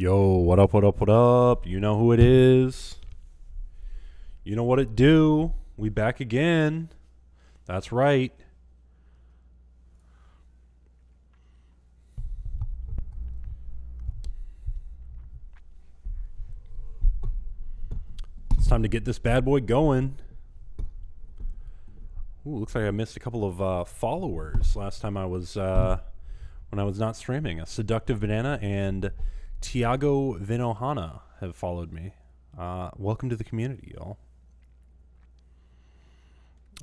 Yo, what up, what up, what up? You know who it is. You know what it do. We back again. That's right. It's time to get this bad boy going. Ooh, looks like I missed a couple of followers last time I was, when I was not streaming. A Seductive Banana and Tiago Vinohana have followed me. Welcome to the community, y'all.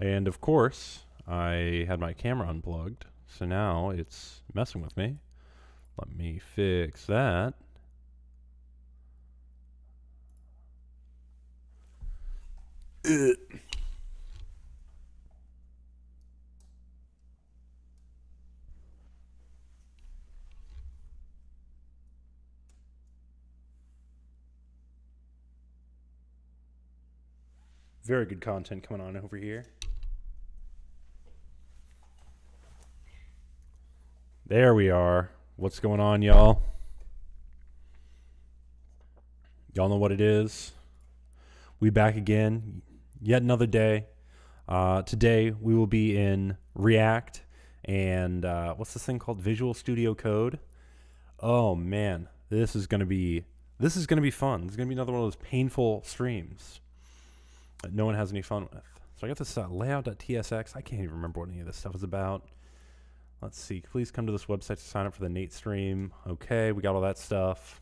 And of course, I had my camera unplugged, so now it's messing with me. Let me fix that. Ugh. Very good content coming on over here. There we are. What's going on, y'all? Y'all know what it is. We back again. Yet another day. Today we will be in React and what's this thing called? Visual Studio Code. Oh man, this is gonna be fun. This is gonna be another one of those painful streams that no one has any fun with. So I got this layout.tsx. I can't even remember what any of this stuff is about. Let's see. Please come to this website to sign up for the Nate stream. Okay, we got all that stuff.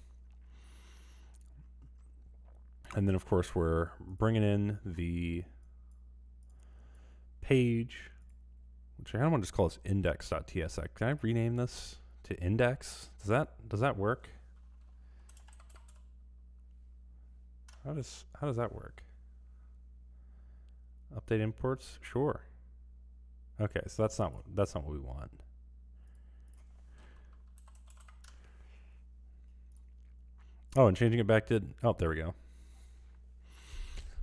And then, of course, we're bringing in the page, which I kind of want to just call this index.tsx. Can I rename this to index? Does that work? How does that work? Update imports? Sure. Okay, so that's not what we want. Oh, and changing it back to there we go.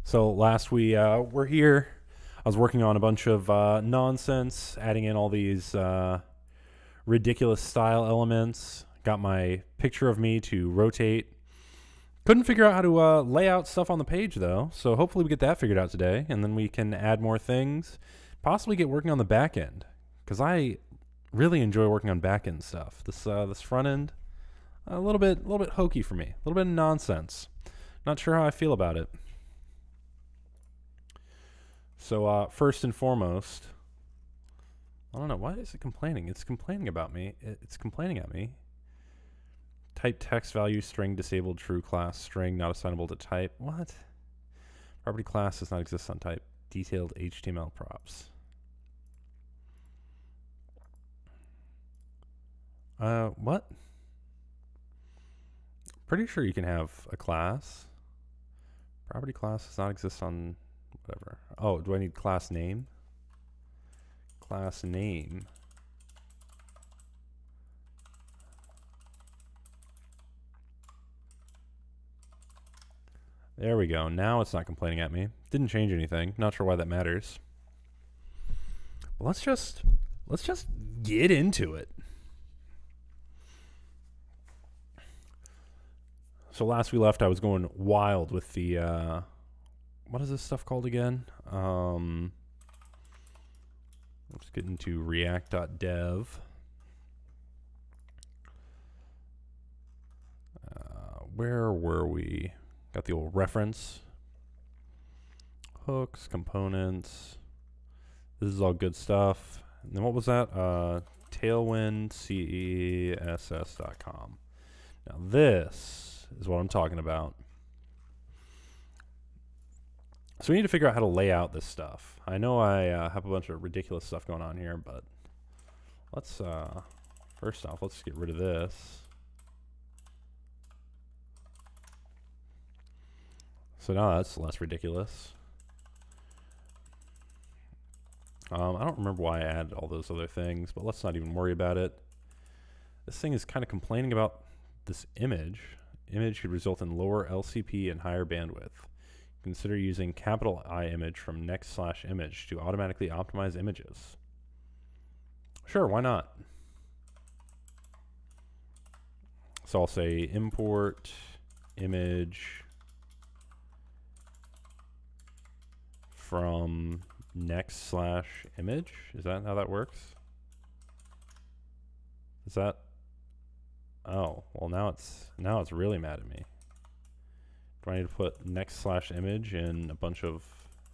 So last we were here, I was working on a bunch of nonsense, adding in all these ridiculous style elements. Got my picture of me to rotate. Couldn't figure out how to lay out stuff on the page though, so hopefully we get that figured out today, and then we can add more things. Possibly get working on the back end, because I really enjoy working on back end stuff. This front end, a little bit hokey for me, a little bit of nonsense. Not sure how I feel about it. So first and foremost, I don't know, why is it complaining? It's complaining about me. It's complaining at me. Type text value string disabled true class string not assignable to type. What? Property class does not exist on type. Detailed HTML props. What? Pretty sure you can have a class. Property class does not exist on whatever. Oh, do I need class name? Class name. There we go. Now it's not complaining at me. Didn't change anything. Not sure why that matters. Well, let's just get into it. So last we left, I was going wild with the what is this stuff called again? Let's get into react.dev. Where were we? Got the old reference. Hooks, components. This is all good stuff. And then what was that? TailwindCESS.com. Now this is what I'm talking about. So we need to figure out how to lay out this stuff. I know I have a bunch of ridiculous stuff going on here, but let's first off, let's get rid of this. So now that's less ridiculous. I don't remember why I added all those other things, but let's not even worry about it. This thing is kind of complaining about this image. Image could result in lower LCP and higher bandwidth. Consider using capital I image from next/image to automatically optimize images. Sure, why not? So I'll say import image from next/image. Is that how that works? Is that? Oh, well now it's really mad at me. Do I need to put next/image in a bunch of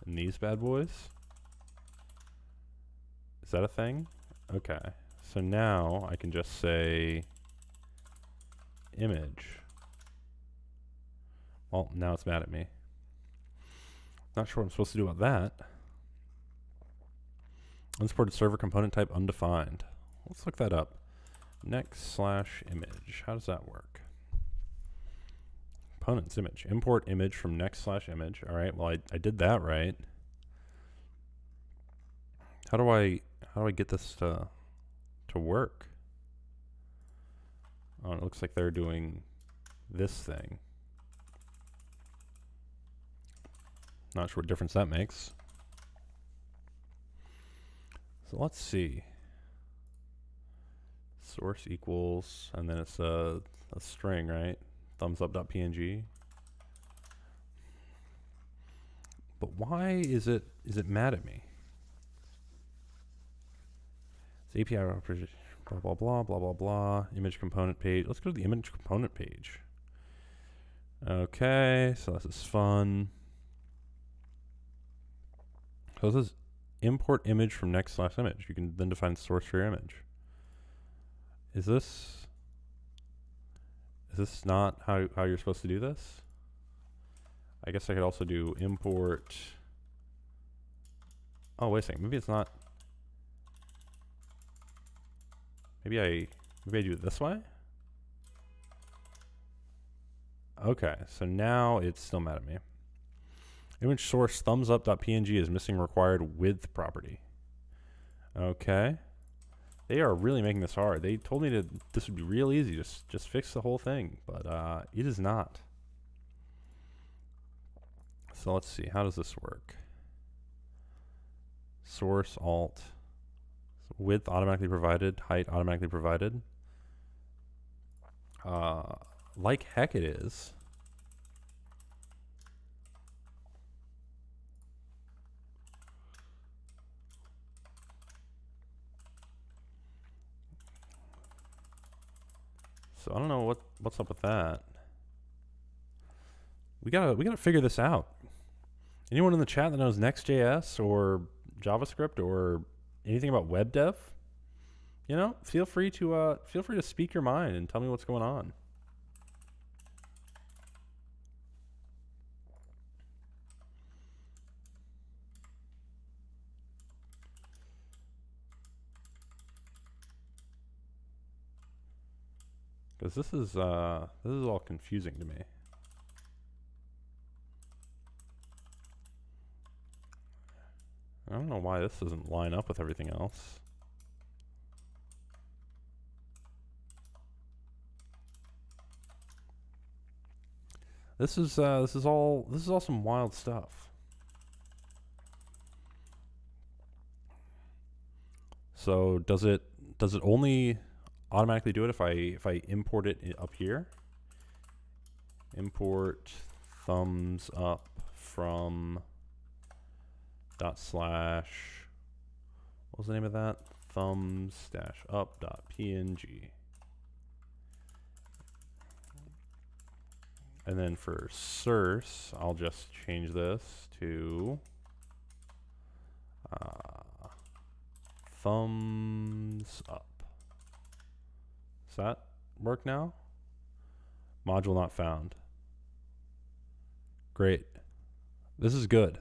in these bad boys? Is that a thing? Okay. So now I can just say image. Well, now it's mad at me. Not sure what I'm supposed to do about that. Unsupported server component type undefined. Let's look that up. Next/image. How does that work? Components image. Import image from next/image. All right. Well, I did that right. How do I get this to work? Oh, it looks like they're doing this thing. Not sure what difference that makes. So let's see. Source equals, and then it's a string, right? Thumbs up.png. But why is it mad at me? It's API blah blah blah blah blah blah. Image component page. Let's go to the image component page. Okay, so this is fun. So this is import image from next/image. You can then define source for your image. Is this not how you're supposed to do this? I guess I could also do import. Oh, wait a second. Maybe it's not. Maybe I do it this way? Okay, so now it's still mad at me. Image source thumbs up.png is missing required width property. Okay. They are really making this hard. They told me this would be real easy, just fix the whole thing, but it is not. So let's see, how does this work? Source alt, width automatically provided, height automatically provided. Like heck it is. So I don't know what's up with that. We gotta figure this out. Anyone in the chat that knows Next.js or JavaScript or anything about web dev, you know, feel free to speak your mind and tell me what's going on. Because this is all confusing to me. I don't know why this doesn't line up with everything else. This is all some wild stuff. So does it only automatically do it if I import it up here? Import thumbs up from dot slash, what was the name of that? Thumbs dash up dot png. And then for source, I'll just change this to thumbs up. Does that work now? Module not found. Great. This is good.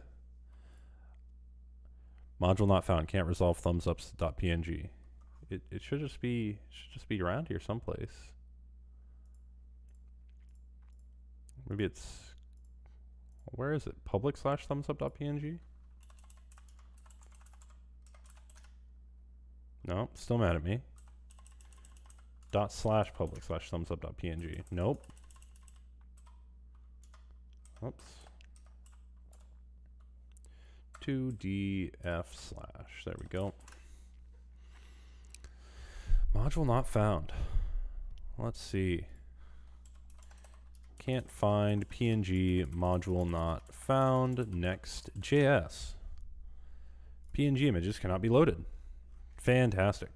Module not found. Can't resolve thumbsups.png. It should just be around here someplace. Maybe it's, where is it? Public/thumbsup.png? No, still mad at me. ./public/thumbsup.png. Nope. Oops. 2df/. There we go. Module not found. Let's see. can't find PNG module not found. Next.js. PNG images cannot be loaded. Fantastic.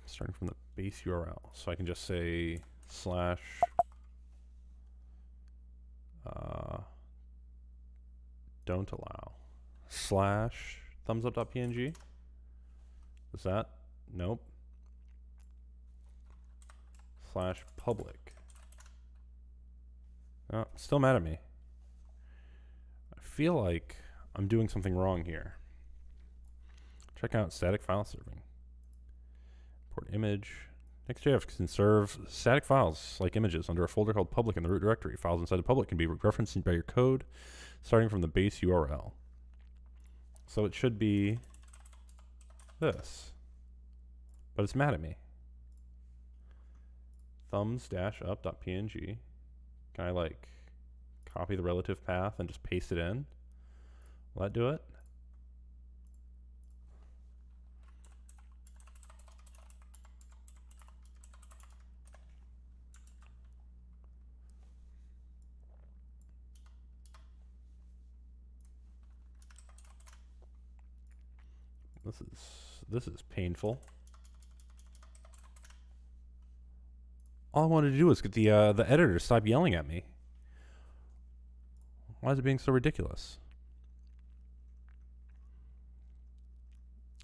Starting from the base URL. So I can just say slash don't allow slash thumbs up.png. Is that? Nope. Slash public. Oh, still mad at me. I feel like I'm doing something wrong here. Check out static file serving. Import image. Next.js can serve static files like images under a folder called public in the root directory. Files inside the public can be referenced by your code starting from the base URL. So it should be this. But it's mad at me. Thumbs-up.png. Can I like copy the relative path and just paste it in? Will that do it? This is painful. All I wanted to do was get the editor to stop yelling at me. Why is it being so ridiculous?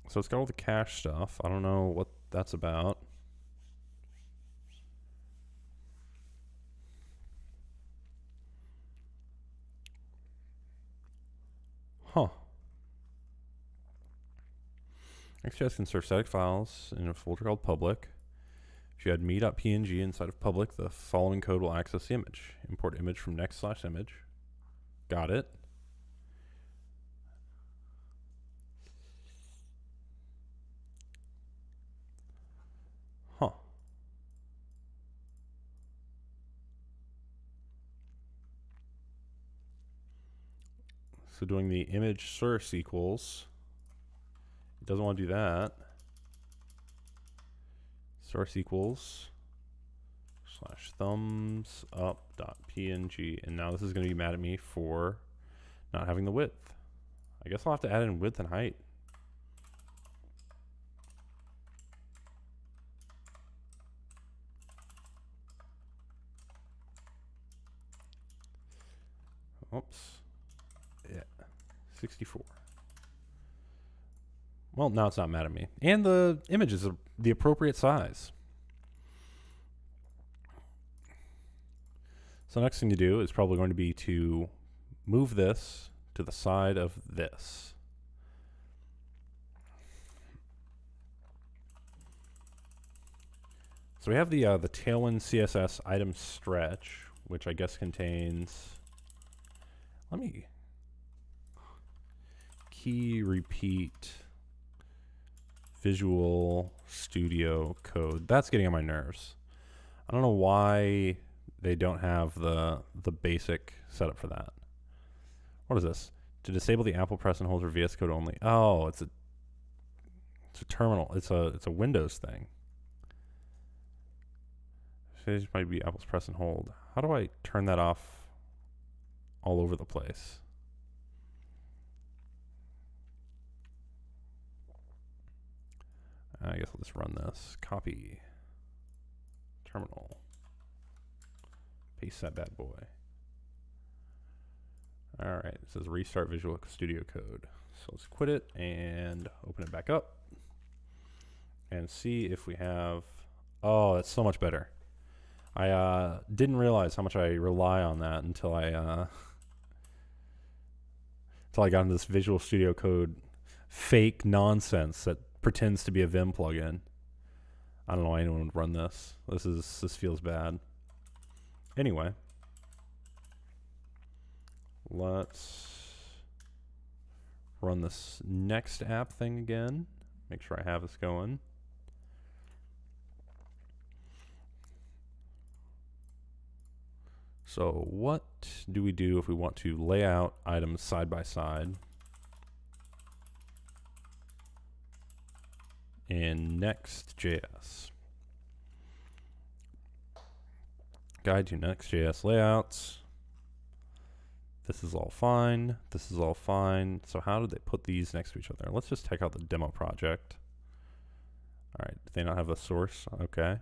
So it's got all the cache stuff. I don't know what that's about. Huh. Next.js can serve static files in a folder called public. If you add me.png inside of public, the following code will access the image. Import image from next/image. Got it. Huh. So doing the image source equals, it doesn't want to do that. Source equals slash thumbs up.png, and now this is going to be mad at me for not having the width. I guess I'll have to add in width and height. Oops. Yeah. 64. Well, now it's not mad at me. And the image is the appropriate size. So the next thing to do is probably going to be to move this to the side of this. So we have the Tailwind CSS item stretch, which I guess contains, let me key repeat Visual Studio Code. That's getting on my nerves. I don't know why they don't have the basic setup for that. What is this? To disable the Apple Press and Hold for VS Code only. Oh, it's a terminal. It's a Windows thing. This might be Apple's Press and Hold. How do I turn that off all over the place? I guess I'll just run this. Copy. Terminal. Paste that bad boy. Alright, it says restart Visual Studio Code. So let's quit it and open it back up. And see if we have... Oh, that's so much better. I didn't realize how much I rely on that until I got into this Visual Studio Code fake nonsense that pretends to be a Vim plugin. I don't know why anyone would run this. This feels bad. Anyway, let's run this next app thing again. Make sure I have this going. So what do we do if we want to lay out items side by side in Next.js? Guide to Next.js layouts. This is all fine. This is all fine. So how did they put these next to each other? Let's just check out the demo project. All right, do they not have a source? Okay.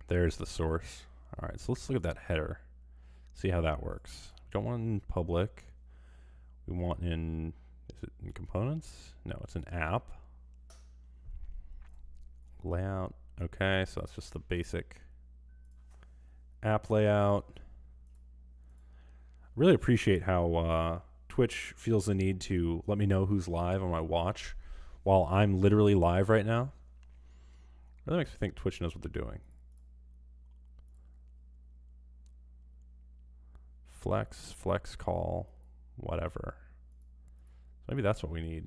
There's the source. All right, so let's look at that header. See how that works. We don't want it in public. We want in, is it in components? No, it's an app. Layout. Okay, so that's just the basic app layout. Really appreciate how Twitch feels the need to let me know who's live on my watch while I'm literally live right now. Really makes me think Twitch knows what they're doing. Flex call, whatever. Maybe that's what we need.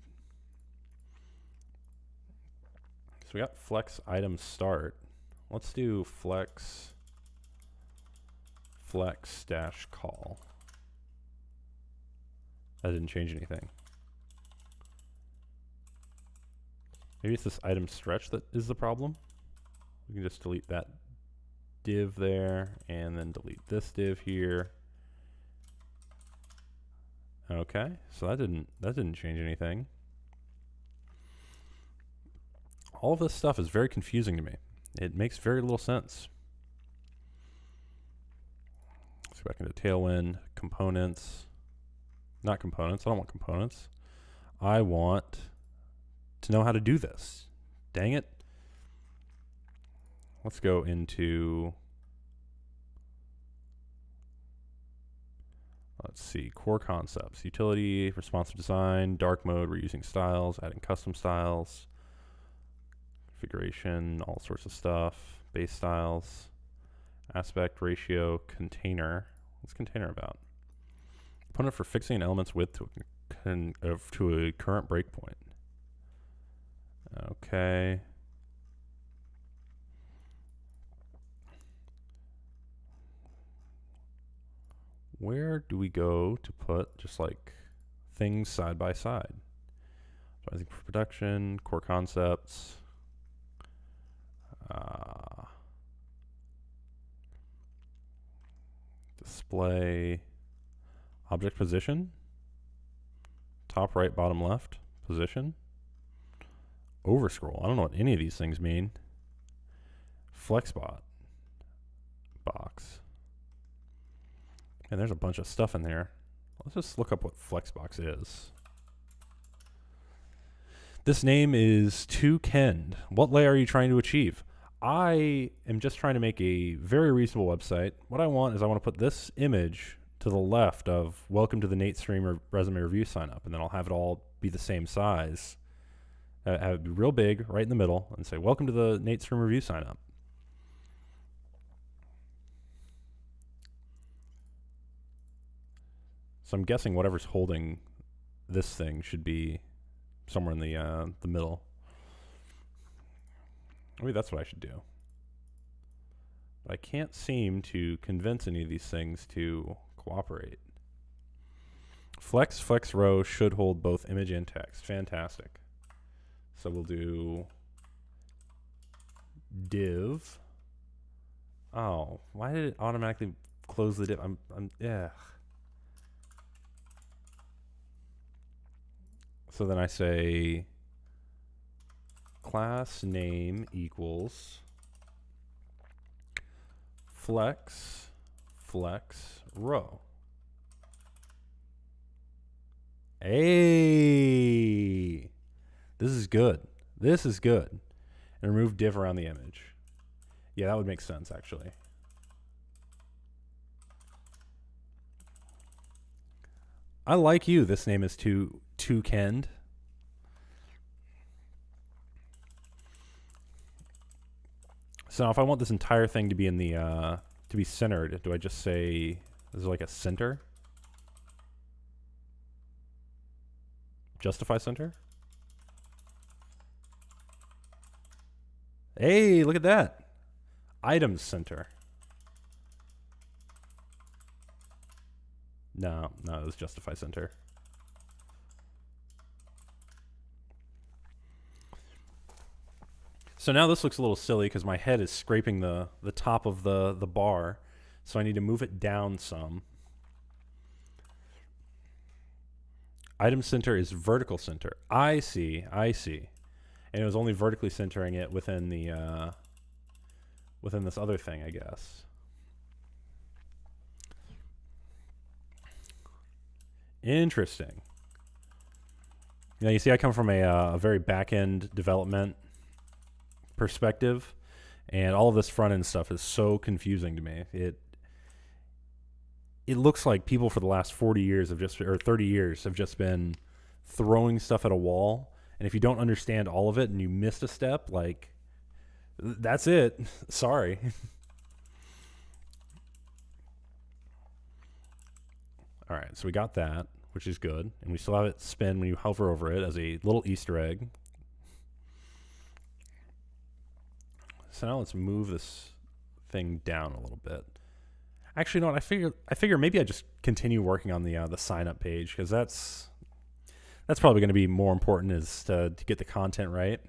So we got flex item start. Let's do flex dash call. That didn't change anything. Maybe it's this item stretch that is the problem. We can just delete that div there and then delete this div here. Okay, so that didn't change anything. All of this stuff is very confusing to me. It makes very little sense. Let's go back into Tailwind, components. Not components, I don't want components. I want to know how to do this. Dang it. Let's go into, let's see, core concepts, utility, responsive design, dark mode, reusing styles, adding custom styles, configuration, all sorts of stuff, base styles, aspect ratio, container. What's container about? Component for fixing element's width to a current breakpoint. Okay. Where do we go to put just like things side by side? So I think for production, core concepts, display, object position, top right, bottom left, position, overscroll. I don't know what any of these things mean. Flexbot box. And there's a bunch of stuff in there. Let's just look up what Flexbox is. This name is TwoKend. What layer are you trying to achieve? I am just trying to make a very reasonable website. What I want is I want to put this image to the left of welcome to the Nate Streamer resume review sign up, and then I'll have it all be the same size. Have it be real big right in the middle and say welcome to the Nate Streamer review sign up. So I'm guessing whatever's holding this thing should be somewhere in the middle. Maybe that's what I should do. But I can't seem to convince any of these things to cooperate. Flex row should hold both image and text. Fantastic. So we'll do div. Oh, why did it automatically close the div? Yeah. So then I say class name equals flex row. Hey, this is good. This is good. And remove div around the image. Yeah, that would make sense actually. I like you. This name is TwoKend. So now if I want this entire thing to be in the to be centered, do I just say is there like a center? Justify center? Hey, look at that. Items center. No, it was justify center. So now this looks a little silly because my head is scraping the top of the bar. So I need to move it down some. Item center is vertical center. I see. And it was only vertically centering it within the within this other thing, I guess. Interesting. You see, I come from a very back-end development perspective, and all of this front-end stuff is so confusing to me. It looks like people for the last 40 years have just, or 30 years have just been throwing stuff at a wall, and if you don't understand all of it and you missed a step, like, that's it. Sorry. All right, so we got that, which is good. And we still have it spin when you hover over it as a little Easter egg. So now let's move this thing down a little bit. Actually, no, I figure maybe I just continue working on the sign up page, because that's probably going to be more important, is to get the content right.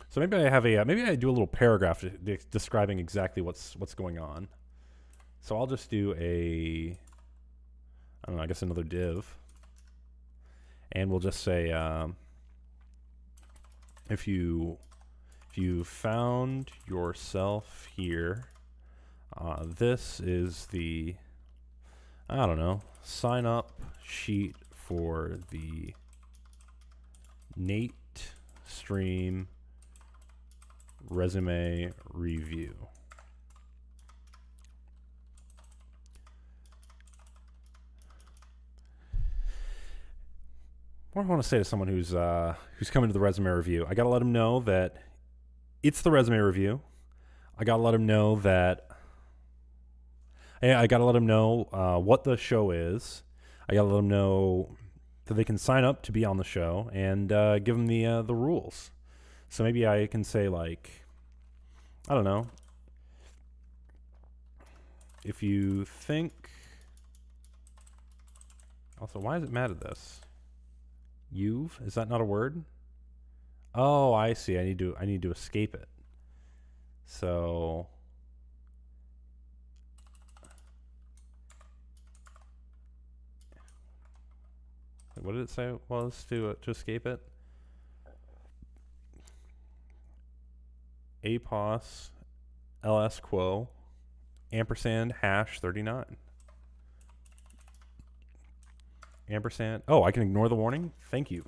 So maybe I have maybe I do a little paragraph describing exactly what's going on. So I'll just do I don't know, I guess another div. And we'll just say, if you found yourself here, this is the, I don't know, sign up sheet for the Nate Stream resume review. What do I want to say to someone who's coming to the resume review? I gotta let them know that it's the resume review. I gotta let them know that. I gotta let them know what the show is. I gotta let them know that they can sign up to be on the show, and give them the rules. So maybe I can say, like, I don't know. If you think. Also, why is it mad at this? Is that not a word? Oh, I see. I need to escape it. So what did it say was to escape it? APOS ls quo ampersand hash 39. Ampersand. Oh, I can ignore the warning? Thank you.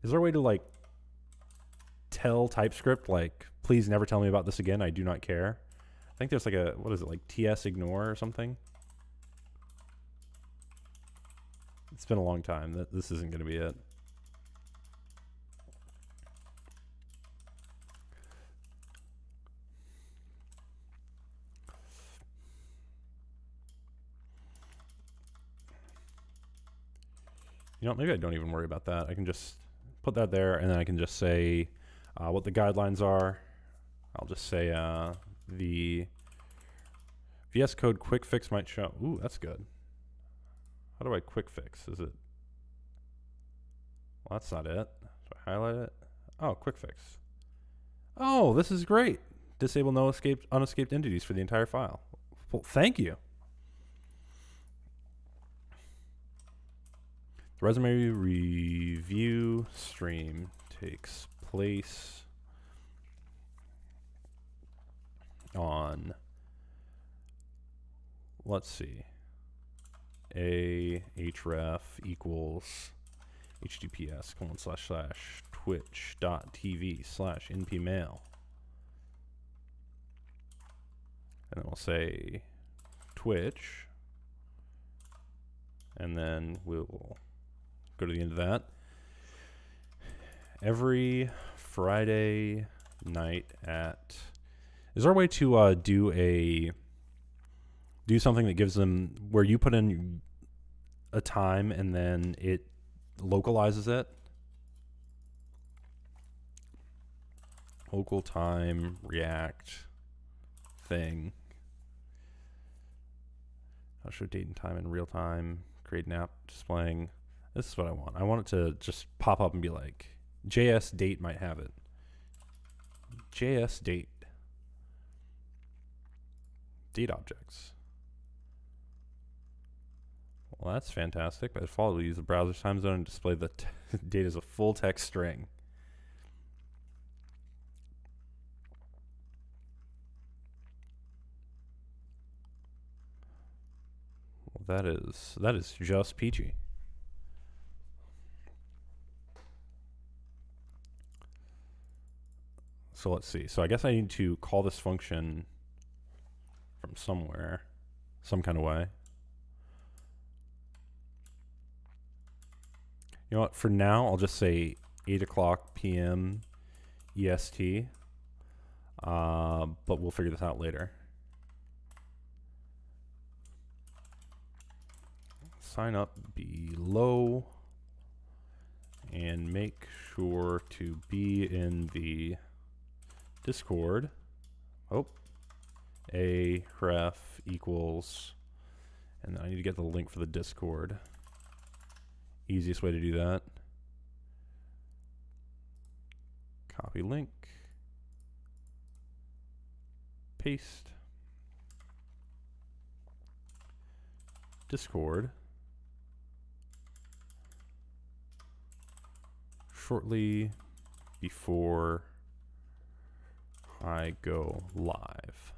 Is there a way to, like, tell TypeScript, like, please never tell me about this again, I do not care? I think there's like a, what is it, like TS ignore or something? It's been a long time. This isn't going to be it. You know, maybe I don't even worry about that. I can just put that there, and then I can just say what the guidelines are. I'll just say the VS Code quick fix might show. Ooh, that's good. How do I quick fix? Is it? Well, that's not it. So I highlight it. Oh, quick fix. Oh, this is great. Disable no unescaped entities for the entire file. Well, thank you. The resume review stream takes place on, let's see, a href equals https://twitch.tv/npmail. And then we'll say Twitch, and then we'll go to the end of that. Every Friday night at, is there a way to do something that gives them, where you put in a time and then it localizes it? Local time React thing. I'll show date and time in real time. Create an app displaying. This is what I want. I want it to just pop up and be like, JS date might have it. JS date. Date objects. Well, that's fantastic. By default, we'll use the browser's time zone and display the date as a full text string. Well, that is just peachy. So let's see. So I guess I need to call this function from somewhere, some kind of way. You know what? For now, I'll just say 8 o'clock p.m. EST, but we'll figure this out later. Sign up below and make sure to be in the Discord. Oh, a ref equals, and I need to get the link for the Discord. Easiest way to do that. Copy link. Paste. Discord. Shortly before I go live.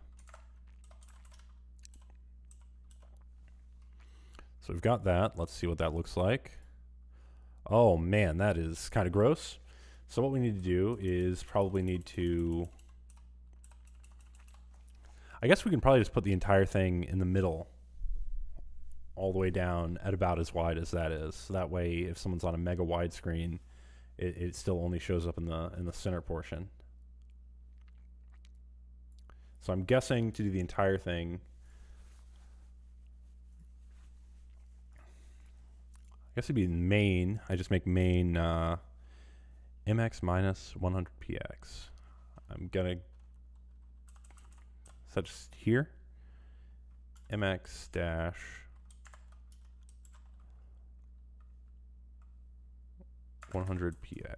So we've got that. Let's see what that looks like. Oh man, that is kind of gross. So what we need to do is probably need to, I guess we can probably just put the entire thing in the middle all the way down at about as wide as that is. So that way if someone's on a mega wide screen, it still only shows up in the center portion. So I'm guessing to do the entire thing, I guess it'd be main. I just make main mx minus 100px. I'm gonna set just here mx dash 100px.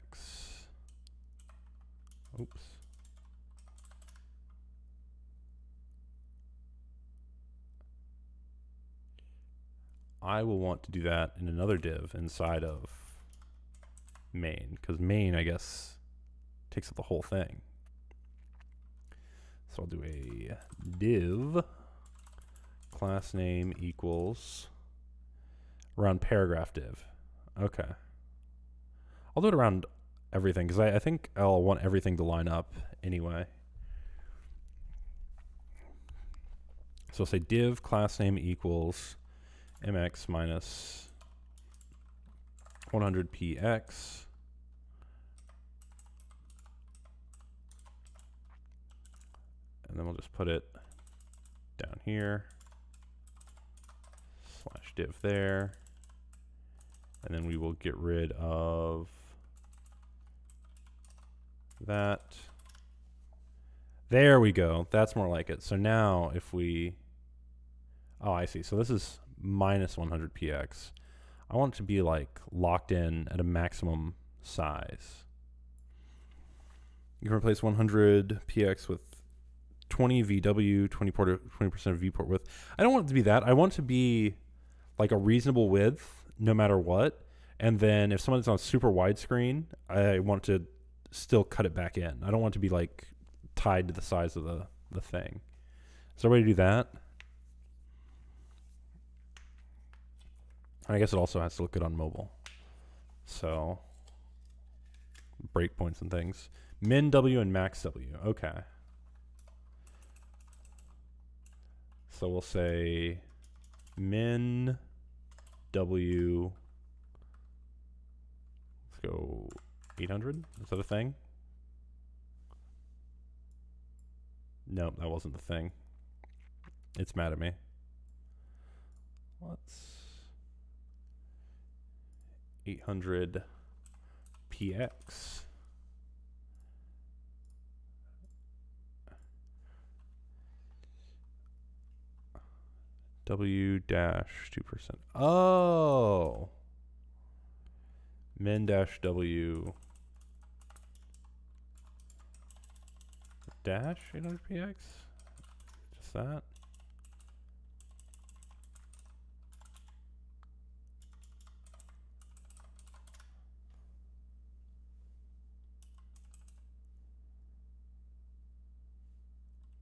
Oops. I will want to do that in another div inside of main, because main, I guess, takes up the whole thing. So I'll do a div class name equals around paragraph div. Okay. I'll do it around everything, because I think I'll want everything to line up anyway. So I'll say div class name equals mx minus 100px. And then we'll just put it down here, slash div there. And then we will get rid of that. There we go. That's more like it. So now if we, oh, I see. So this is minus 100px. I want it to be like locked in at a maximum size. You can replace 100px with 20 VW, 20% viewport width. I don't want it to be that. I want it to be like a reasonable width no matter what. And then if someone's on super widescreen, I want to still cut it back in. I don't want it to be like tied to the size of the thing. Is there a way to do that? I guess it also has to look good on mobile. So breakpoints and things. Min W and max W. Okay. So we'll say min W. Let's go 800. Is that a thing? Nope, that wasn't the thing. It's mad at me. Let's 800 px. W dash 2%. Oh. Min dash W dash 800px. Just that.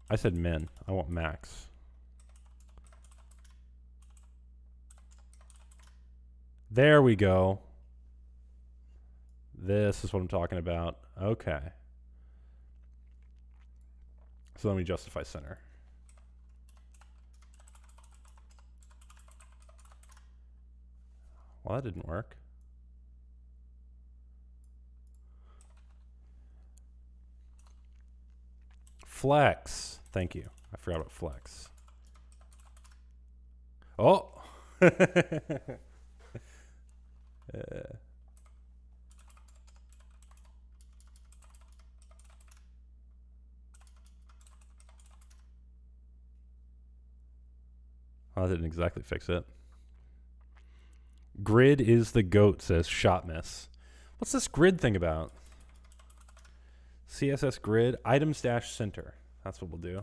I said min. I want max. There we go. This is what I'm talking about. Okay. So let me justify center. Well, that didn't work. Flex. Thank you. I forgot about flex. Oh. I didn't exactly fix it. Grid is the goat, says Shot Miss. What's this grid thing about? CSS grid, items dash center. That's what we'll do.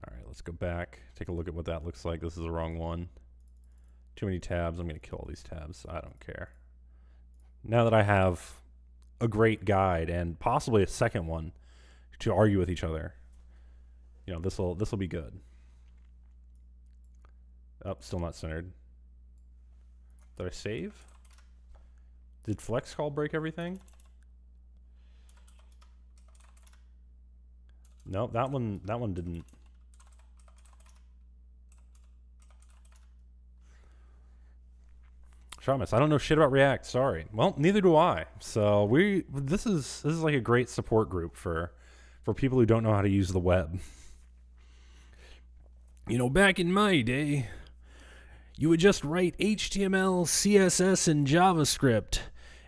All right, let's go back. Take a look at what that looks like. This is the wrong one. Too many tabs. I'm going to kill all these tabs. I don't care. Now that I have a great guide and possibly a second one to argue with each other, you know, this will be good. Oh, still not centered. Did I save? Did flex call break everything? No, that one didn't. Shamus, I don't know shit about React. Sorry. Well, neither do I. So this is like a great support group for people who don't know how to use the web. You know, back in my day, you would just write HTML, CSS, and JavaScript,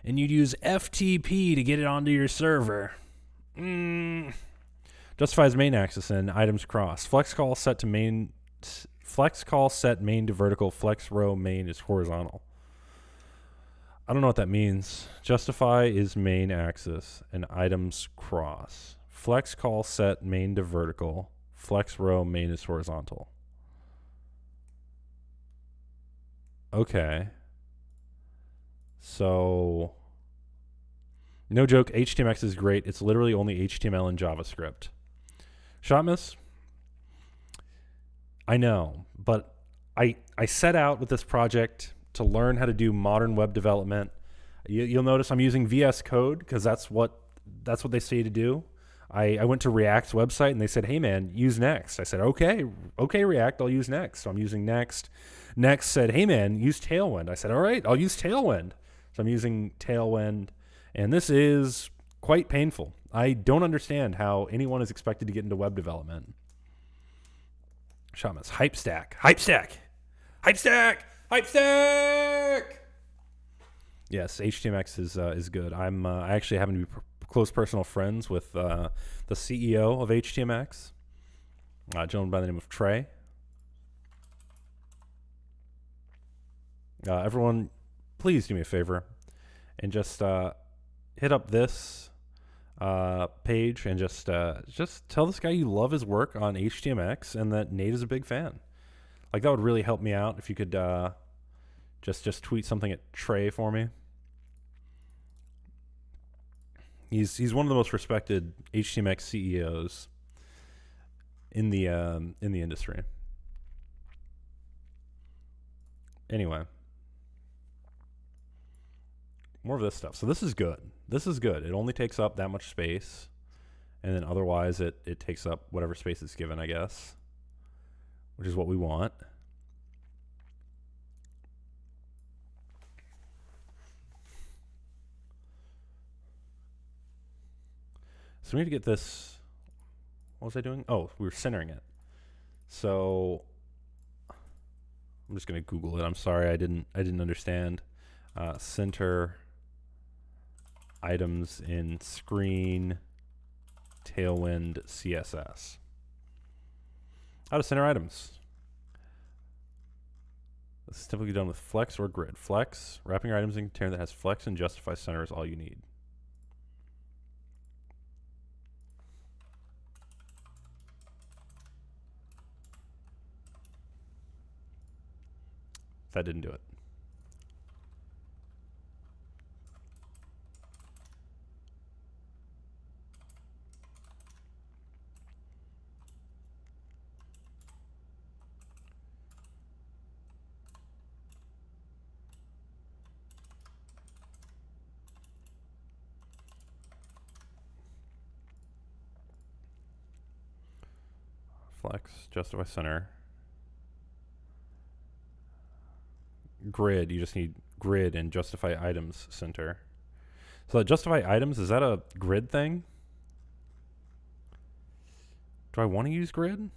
and you'd use FTP to get it onto your server. Justifies main access and items cross. Flex call set to main. Flex call set main to vertical. Flex row main is horizontal. I don't know what that means. Justify is main axis and items cross. Flex call set main to vertical. Flex row main is horizontal. Okay. So, no joke, HTMX is great. It's literally only HTML and JavaScript. Shotmas? I know, but I set out with this project to learn how to do modern web development. You'll notice I'm using VS Code because that's what they say to do. I went to React's website and they said, hey man, use Next. I said, okay, React, I'll use Next. So I'm using Next. Next said, hey man, use Tailwind. I said, all right, I'll use Tailwind. So I'm using Tailwind, and this is quite painful. I don't understand how anyone is expected to get into web development. Shamas, Hypestack. Yes, HTMX is good. I actually happen to be close personal friends with the CEO of HTMX, a gentleman by the name of Trey. Everyone, please do me a favor and just hit up this page and just tell this guy you love his work on HTMX and that Nate is a big fan. Like, that would really help me out if you could just tweet something at Trey for me. He's one of the most respected HTMX CEOs in the industry. Anyway, more of this stuff. So this is good. It only takes up that much space, and then otherwise it takes up whatever space it's given, I guess, which is what we want. So we need to get this. What was I doing? Oh, we were centering it. So I'm just gonna Google it. I'm sorry, I didn't understand. Center items in screen Tailwind CSS. How to center items. This is typically done with flex or grid. Flex, wrapping your items in a container that has flex and justify center is all you need. That didn't do it. Flex, justify center. Grid, you just need grid and justify items center. So that justify items, is that a grid thing? Do I want to use grid?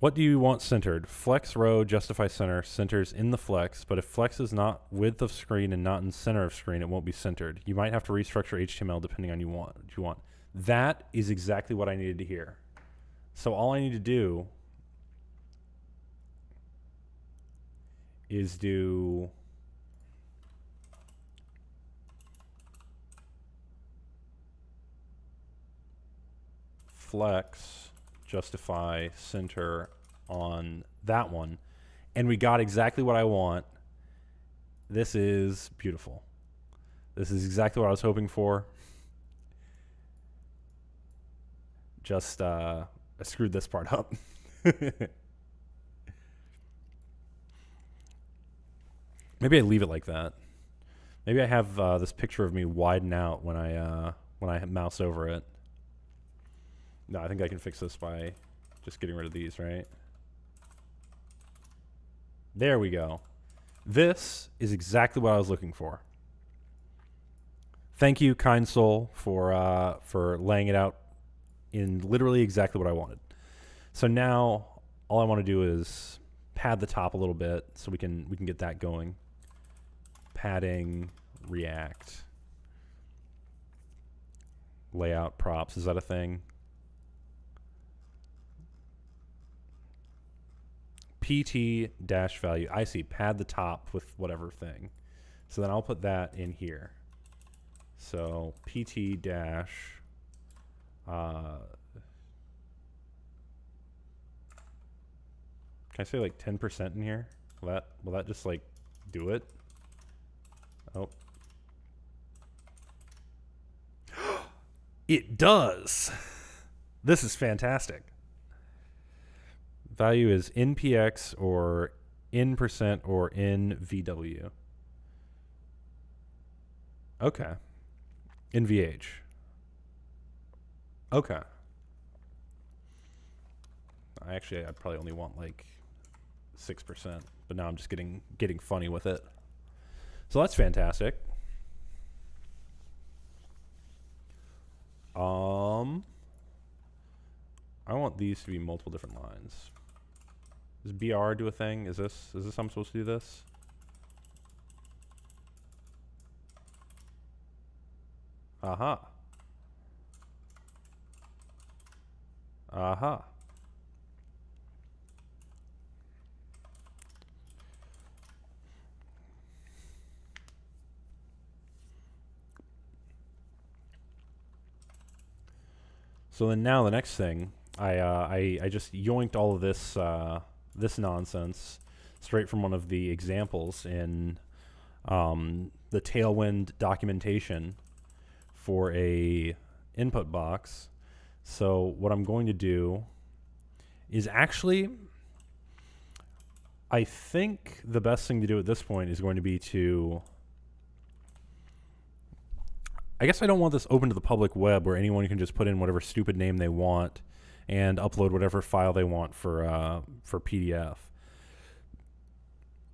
What do you want centered? Flex row, justify center, centers in the flex, but if flex is not width of screen and not in center of screen, it won't be centered. You might have to restructure HTML depending on what you want. That is exactly what I needed to hear. So all I need to do is do flex, justify, center on that one, and we got exactly what I want. This is beautiful. This is exactly what I was hoping for. Just I screwed this part up. Maybe I leave it like that. Maybe I have this picture of me widen out when I mouse over it. No, I think I can fix this by just getting rid of these, right? There we go. This is exactly what I was looking for. Thank you, kind soul, for laying it out in literally exactly what I wanted. So now all I want to do is pad the top a little bit so we can get that going. Padding, React, layout props. Is that a thing? PT dash value. I see. Pad the top with whatever thing. So then I'll put that in here. So PT dash. Can I say like 10% in here? Will that just like do it? Oh. It does. This is fantastic. Value is npx or n% or nvw. Okay. nvh. Okay. I'd probably only want like 6%, but now I'm just getting funny with it. So that's fantastic. I want these to be multiple different lines. Does BR do a thing? Is this how I'm supposed to do this? Aha. Aha. So then now the next thing, I just yoinked all of this this nonsense straight from one of the examples in the Tailwind documentation for a input box. So what I'm going to do is actually, I think the best thing to do at this point is going to be to, I guess I don't want this open to the public web where anyone can just put in whatever stupid name they want and upload whatever file they want for PDF.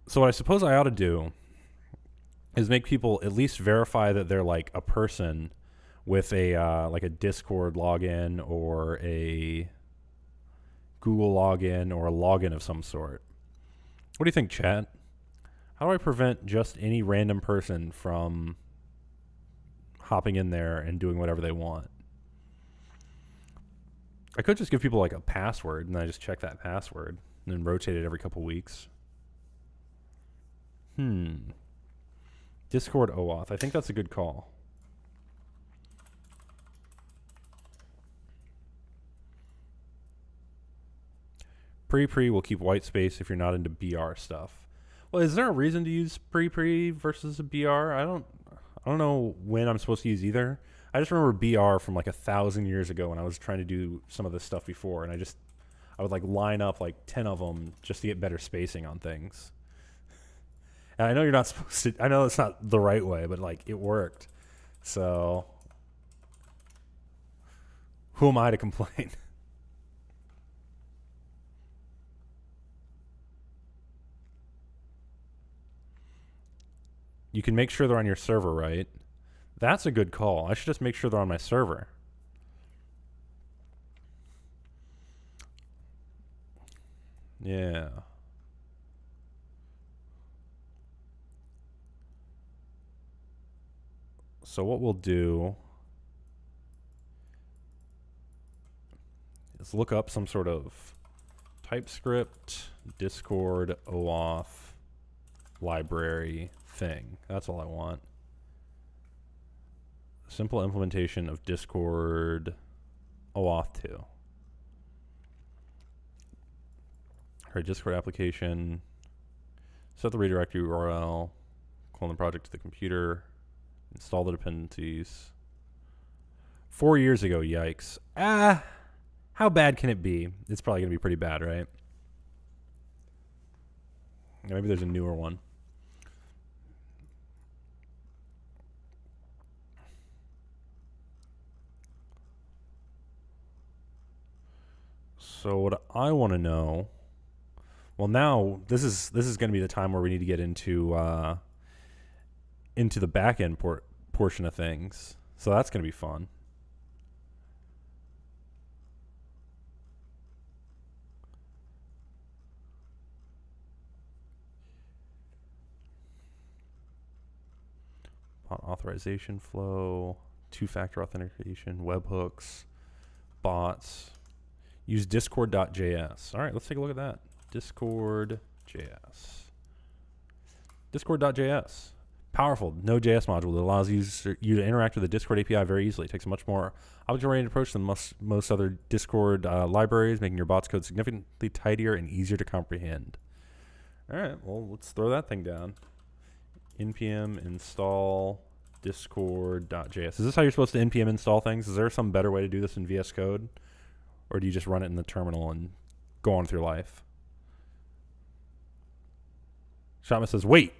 So what I suppose I ought to do is make people at least verify that they're like a person with a like a Discord login or a Google login or a login of some sort. What do you think, chat? How do I prevent just any random person from hopping in there and doing whatever they want? I could just give people like a password and I just check that password and then rotate it every couple weeks. Discord OAuth. I think that's a good call. Pre will keep white space if you're not into BR stuff. Well, is there a reason to use pre versus a BR? I don't know when I'm supposed to use either. I just remember BR from like 1,000 years ago when I was trying to do some of this stuff before, and I would like line up like 10 of them just to get better spacing on things. And I know you're not supposed to. I know it's not the right way, but like it worked. So who am I to complain? You can make sure they're on your server, right? That's a good call. I should just make sure they're on my server. Yeah. So what we'll do is look up some sort of TypeScript, Discord, OAuth, library thing. That's all I want. Simple implementation of Discord OAuth 2. All right, Discord application. Set the redirect URL. Clone the project to the computer. Install the dependencies. 4 years ago, yikes. How bad can it be? It's probably going to be pretty bad, right? Maybe there's a newer one. So what I want to know, well, now this is going to be the time where we need to get into the back end portion of things. So that's going to be fun. Authorization flow, two-factor authentication, webhooks, bots. Use discord.js. All right, let's take a look at that. Discord.js. Discord.js. Powerful Node.js module that allows you to interact with the Discord API very easily. It takes a much more object-oriented approach than most other Discord libraries, making your bots code significantly tidier and easier to comprehend. All right, well, let's throw that thing down. npm install discord.js. Is this how you're supposed to npm install things? Is there some better way to do this in VS Code? Or do you just run it in the terminal and go on with your life? Shama says, wait.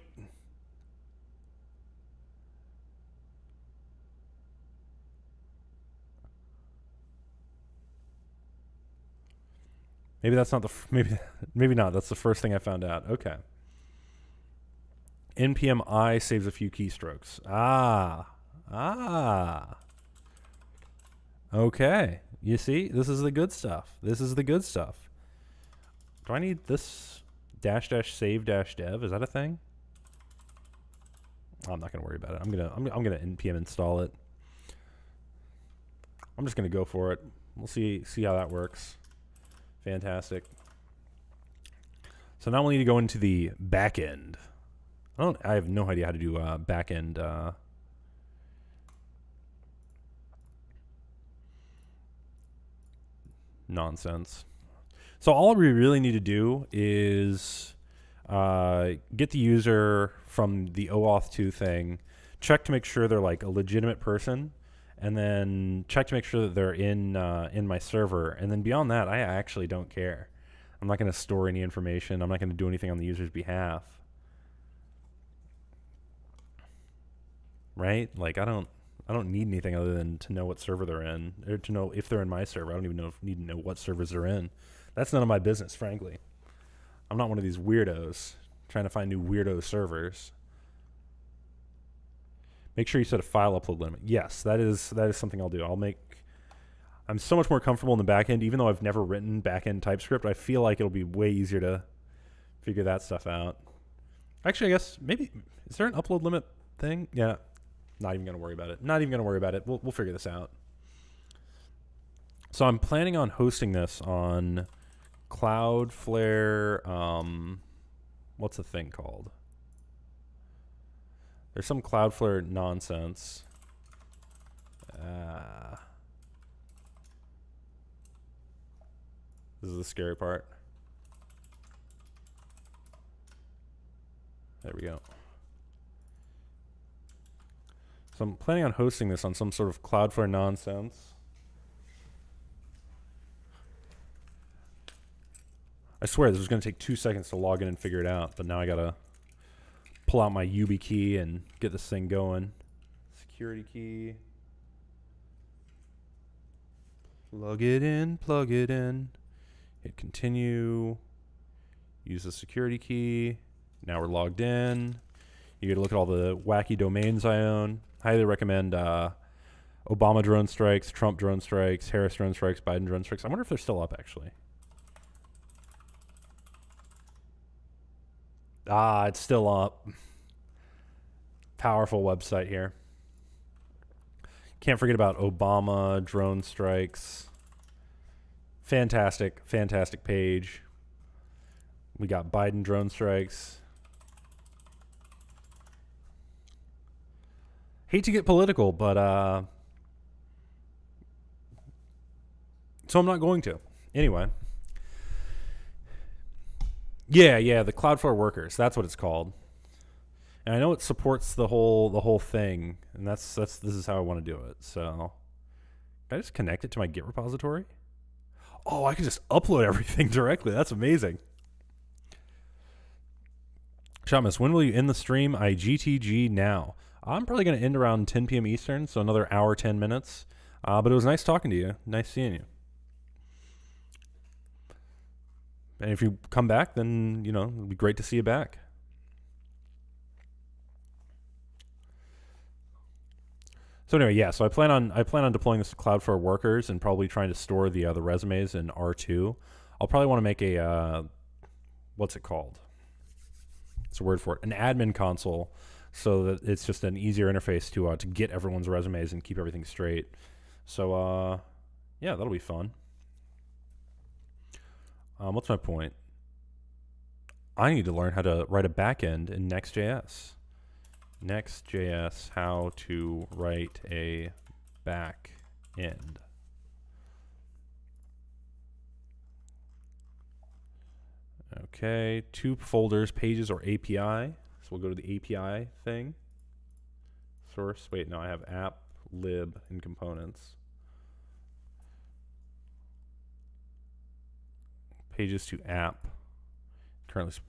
Maybe that's not maybe not. That's the first thing I found out. Okay. npm I saves a few keystrokes. Okay. You see, this is the good stuff. This is the good stuff. Do I need this --save--dev? Is that a thing? I'm not gonna worry about it. I'm gonna npm install it. I'm just gonna go for it. We'll see how that works. Fantastic. So now we need to go into the back end. I have no idea how to do back end. Nonsense. So all we really need to do is get the user from the OAuth 2 thing, check to make sure they're like a legitimate person, and then check to make sure that they're in my server. And then beyond that, I actually don't care. I'm not going to store any information. I'm not going to do anything on the user's behalf. Right? Like I don't need anything other than to know what server they're in, or to know if they're in my server. I don't even need to know what servers they're in. That's none of my business, frankly. I'm not one of these weirdos trying to find new weirdo servers. Make sure you set a file upload limit. Yes, that is something I'll do. I'm so much more comfortable in the back end, even though I've never written back end TypeScript. I feel like it'll be way easier to figure that stuff out. Actually, I guess maybe, is there an upload limit thing? Yeah. Not even going to worry about it. Not even going to worry about it. We'll figure this out. So I'm planning on hosting this on Cloudflare. What's the thing called? There's some Cloudflare nonsense. This is the scary part. There we go. So I'm planning on hosting this on some sort of Cloudflare nonsense. I swear this was going to take 2 seconds to log in and figure it out, but now I got to pull out my YubiKey and get this thing going. Security key. Plug it in, plug it in. Hit continue. Use the security key. Now we're logged in. You get to look at all the wacky domains I own. Highly recommend Obama drone strikes, Trump drone strikes, Harris drone strikes, Biden drone strikes. I wonder if they're still up, actually. Ah, it's still up. Powerful website here. Can't forget about Obama drone strikes. Fantastic, fantastic page. We got Biden drone strikes. Hate to get political, but so I'm not going to. Anyway. Yeah, the Cloudflare workers. That's what it's called. And I know it supports the whole thing, and this is how I want to do it. So, can I just connect it to my Git repository? Oh, I can just upload everything directly. That's amazing. Shamus, when will you end the stream? I GTG now. I'm probably going to end around 10 p.m. Eastern, so another hour, 10 minutes. But it was nice talking to you. Nice seeing you. And if you come back, then, it'll be great to see you back. So anyway, yeah, so I plan on deploying this to Cloudflare workers and probably trying to store the resumes in R2. I'll probably want to make a, what's it called? It's a word for it. An admin console, so that it's just an easier interface to get everyone's resumes and keep everything straight. So, yeah, that'll be fun. What's my point? I need to learn how to write a backend in Next.js. Next.js, how to write a back end. Okay, 2 folders, pages or API. So we'll go to the API thing. Source, wait, no, I have app, lib, and components. Pages to app. Currently,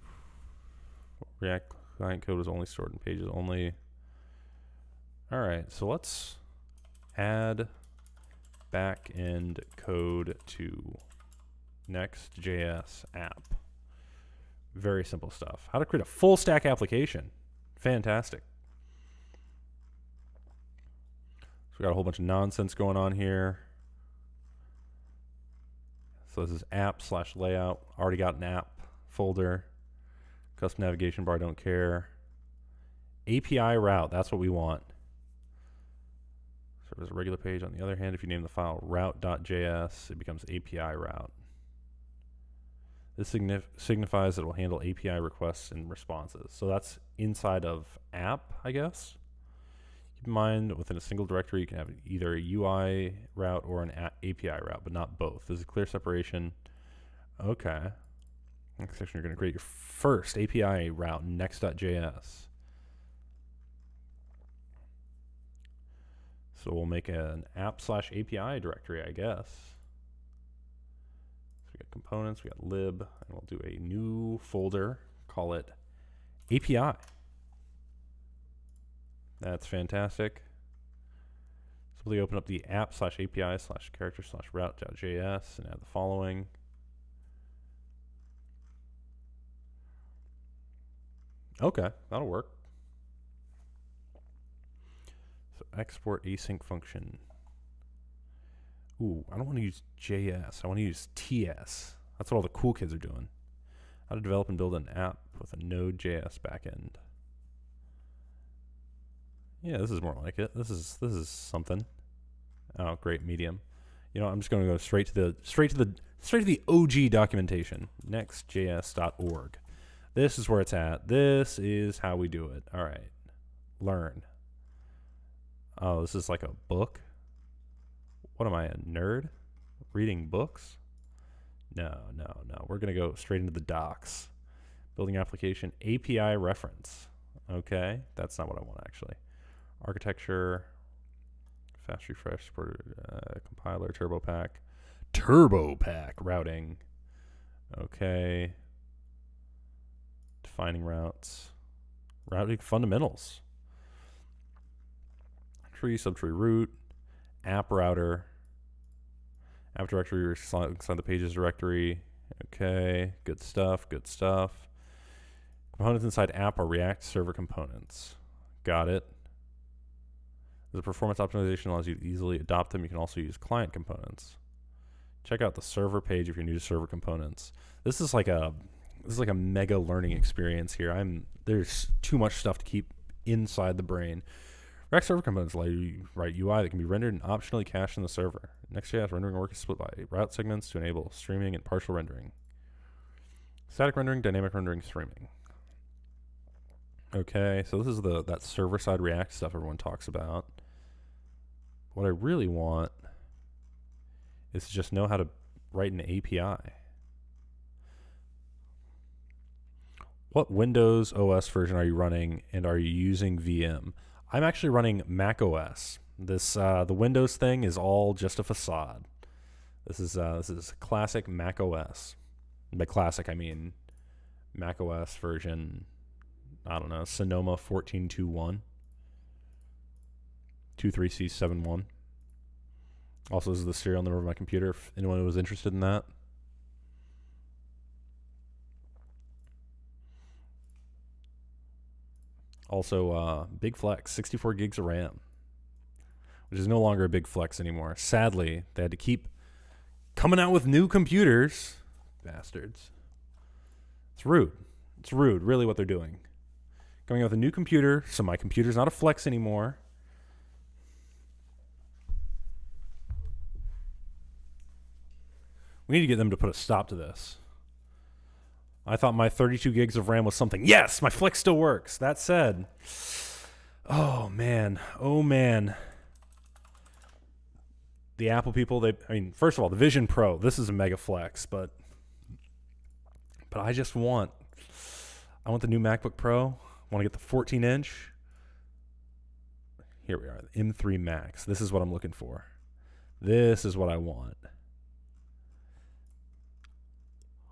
React client code is only stored in pages only. All right, so let's add backend code to Next.js app. Very simple stuff. How to create a full stack application. Fantastic. So we got a whole bunch of nonsense going on here. So this is app/layout. Already got an app folder. Custom navigation bar, don't care. API route, that's what we want. So there's a regular page. On the other hand, if you name the file route.js, it becomes API route. This signifies that it will handle API requests and responses. So that's inside of app, I guess. Keep in mind, within a single directory, you can have either a UI route or an API route, but not both. There's a clear separation. Okay. Next section, you're going to create your first API route in Next.js. So we'll make an app/API directory, I guess. So we got components, we got lib, and we'll do a new folder, call it API. That's fantastic. Simply open up the app/API/character/route.js and add the following. Okay, that'll work. So export async function. Ooh, I don't want to use JS. I want to use TS. That's what all the cool kids are doing. How to develop and build an app with a Node.js backend. Yeah, this is more like it. This is something. Oh, great, medium. I'm just going to go straight to the OG documentation. Nextjs.org. This is where it's at. This is how we do it. All right. Learn. Oh, this is like a book? What am I, a nerd? Reading books? No. We're going to go straight into the docs. Building application, API reference. Okay, that's not what I want actually. Architecture, fast refresh, compiler, turbo pack, routing. Okay. Defining routes. Routing fundamentals. Tree, subtree root, app router, app directory, inside the pages directory. Okay, good stuff. Components inside app are React server components. Got it. The performance optimization allows you to easily adopt them. You can also use client components. Check out the server page if you're new to server components. This is like a mega learning experience here. There's too much stuff to keep inside the brain. React server components allow you to write UI that can be rendered and optionally cached in the server. Next.js rendering work is split by route segments to enable streaming and partial rendering. Static rendering, dynamic rendering, streaming. Okay, so this is that server-side React stuff everyone talks about. What I really want is to just know how to write an API. What Windows OS version are you running, and are you using VM? I'm actually running Mac OS. The Windows thing is all just a facade. This is classic Mac OS. By classic, I mean Mac OS version, I don't know, Sonoma 14.2.1, 23C71. Also, this is the serial number of my computer, if anyone was interested in that. Also, big flex, 64 gigs of RAM, which is no longer a big flex anymore. Sadly, they had to keep coming out with new computers. Bastards. It's rude. It's rude, really, what they're doing. Coming out with a new computer, so my computer's not a flex anymore. We need to get them to put a stop to this. I thought my 32 gigs of RAM was something. Yes, my flex still works. That said, oh man. The Apple people, first of all, the Vision Pro, this is a mega flex, but I want the new MacBook Pro. I want to get the 14-inch. Here we are, the M3 Max. This is what I'm looking for. This is what I want.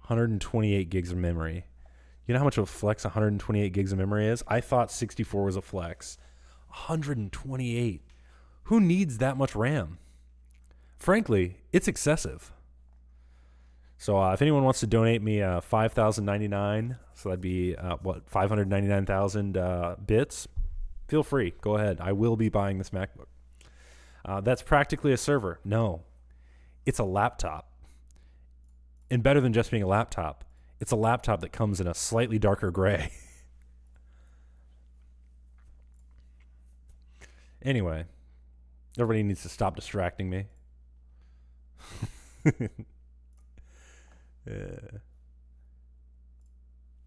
128 gigs of memory. You know how much of a flex 128 gigs of memory is? I thought 64 was a flex. 128. Who needs that much RAM? Frankly, it's excessive. So if anyone wants to donate me $5,099, so that'd be 599,000 bits, feel free. Go ahead. I will be buying this MacBook. That's practically a server. No, it's a laptop. And better than just being a laptop, it's a laptop that comes in a slightly darker gray. Anyway, everybody needs to stop distracting me.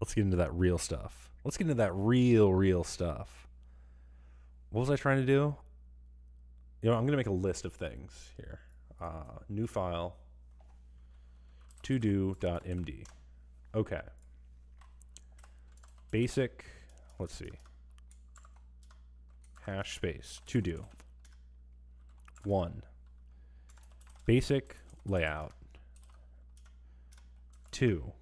Let's get into that real stuff. Let's get into that real stuff. What was I trying to do? I'm going to make a list of things here. New file. todo.md. Okay. Basic, let's see. Hash space, todo. 1. Basic layout. 2.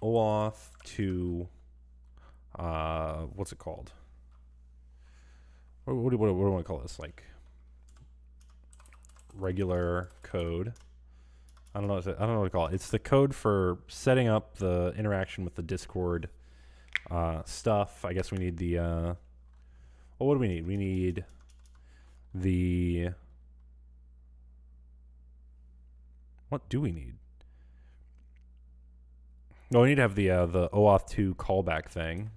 OAuth to, what's it called? What do I want to call this? Like regular code. I don't know what to call it. It's the code for setting up the interaction with the Discord stuff. I guess we need the. Well, what do we need? We need the. What do we need? No, we need to have the OAuth 2 callback thing.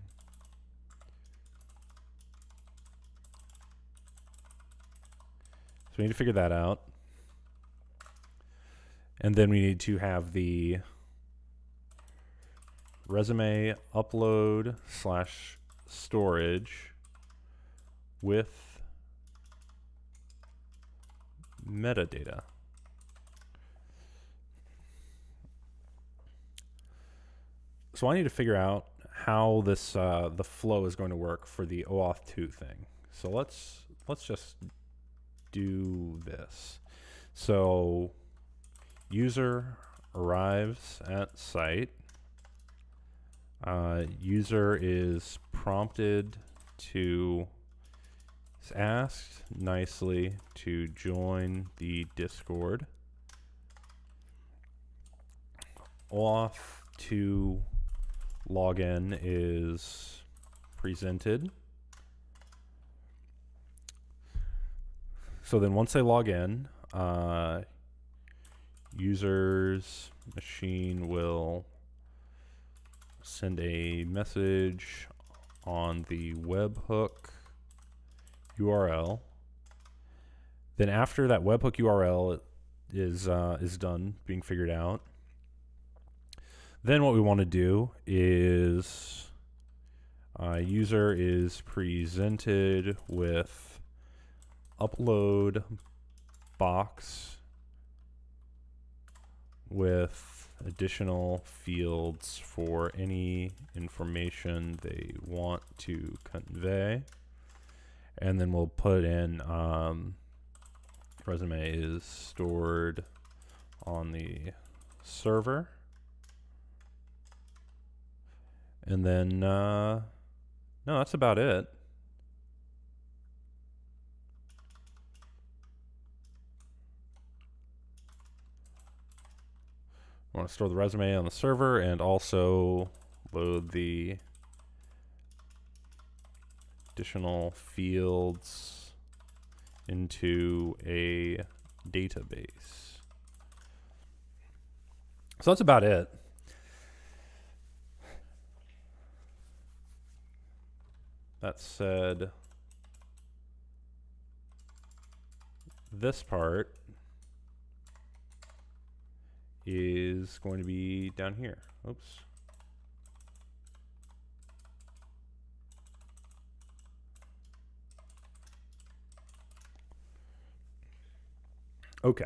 So we need to figure that out. And then we need to have the resume upload / storage with metadata. So I need to figure out how this the flow is going to work for the OAuth 2 thing. So let's just do this. So user arrives at site. User is prompted to, is asked nicely to join the Discord. OAuth 2 login is presented. So then once they log in, user's machine will send a message on the webhook URL. Then after that webhook URL is done being figured out, then what we want to do is user is presented with upload box with additional fields for any information they want to convey. And then we'll put in resume is stored on the server. And then, no, that's about it. I want to store the resume on the server and also load the additional fields into a database. So that's about it. That said, this part is going to be down here. Oops. Okay.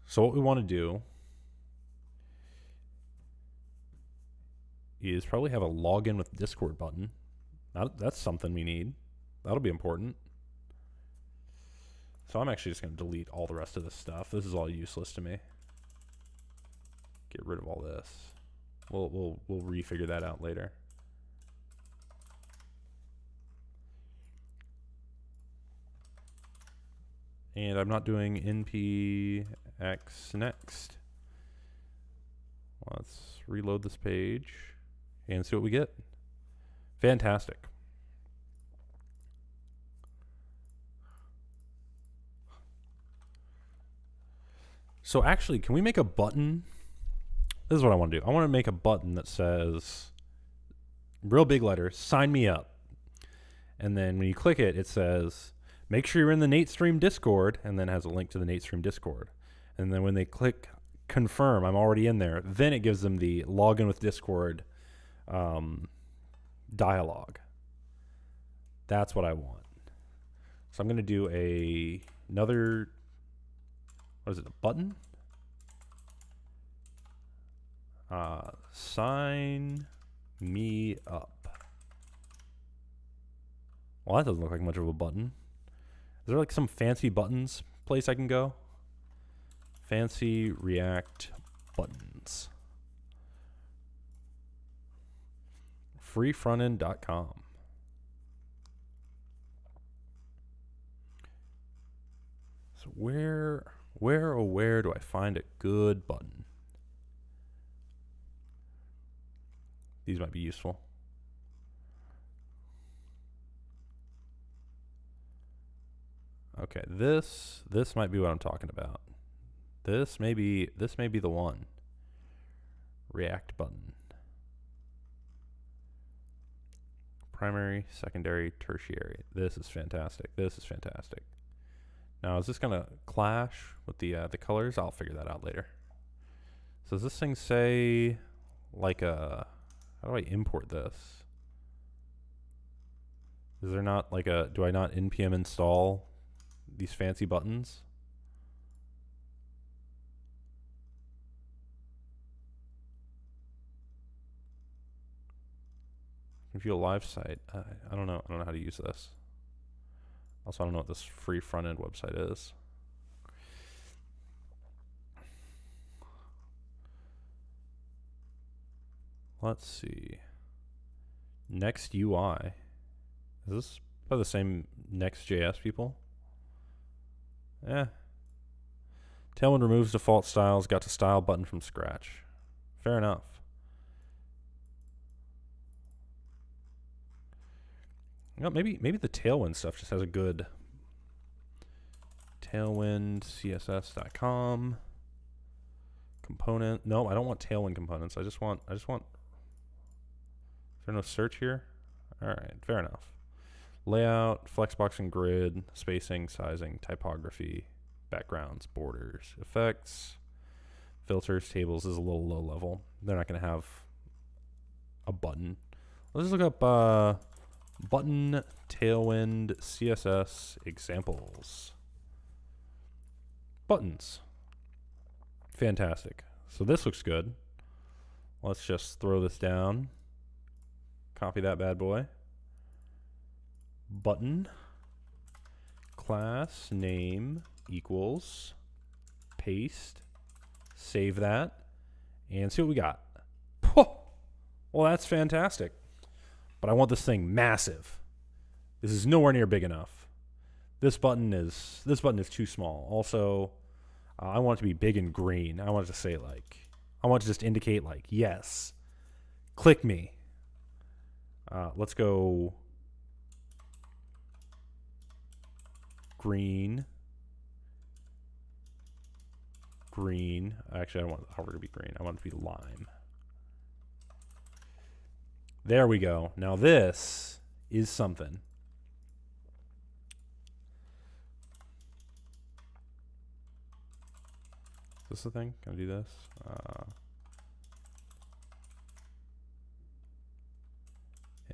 So what we want to do is probably have a login with Discord button. That's something we need. That'll be important. So I'm actually just going to delete all the rest of this stuff. This is all useless to me. Get rid of all this. We'll refigure that out later. And I'm not doing npx next. Let's reload this page and see what we get. Fantastic. So actually, can we make a button? This is what I want to do. I want to make a button that says, real big letters, sign me up. And then when you click it, it says, make sure you're in the NateStream Discord, and then has a link to the NateStream Discord. And then when they click confirm, I'm already in there, then it gives them the login with Discord dialogue. That's what I want. So I'm going to do another, what is it, a button? Sign me up. Well, that doesn't look like much of a button. Is there like some fancy buttons place I can go? Fancy React buttons. Freefrontend.com. So where do I find a good button? These might be useful. Okay, this might be what I'm talking about. This may be the one. React button. Primary, secondary, tertiary. This is fantastic. This is fantastic. Now, is this gonna clash with the colors? I'll figure that out later. So does this thing say like a? How do I import this? Is there not like a? Do I not npm install these fancy buttons? View a live site. I don't know. I don't know how to use this. Also, I don't know what this free front end website is. Let's see. Next UI. Is this by the same Next.js people? Eh. Tailwind removes default styles. Got to style button from scratch. Fair enough. You know, maybe the Tailwind stuff just has a good tailwindcss.com component. No, I don't want Tailwind components. I just want. Is there no search here? All right, fair enough. Layout, flexbox and grid, spacing, sizing, typography, backgrounds, borders, effects, filters, tables is a little low level. They're not going to have a button. Let's just look up button Tailwind CSS examples. Buttons. Fantastic. So this looks good. Let's just throw this down. Copy that bad boy. Button class name equals paste. Save that and see what we got. Well, that's fantastic. But I want this thing massive. This is nowhere near big enough. This button is too small. Also, I want it to be big and green. I want it to say like, I want it to just indicate like, yes, click me. Let's go green. Green. Actually, I don't want the hover to be green. I want it to be lime. There we go. Now this is something. Is this the thing? Can I do this?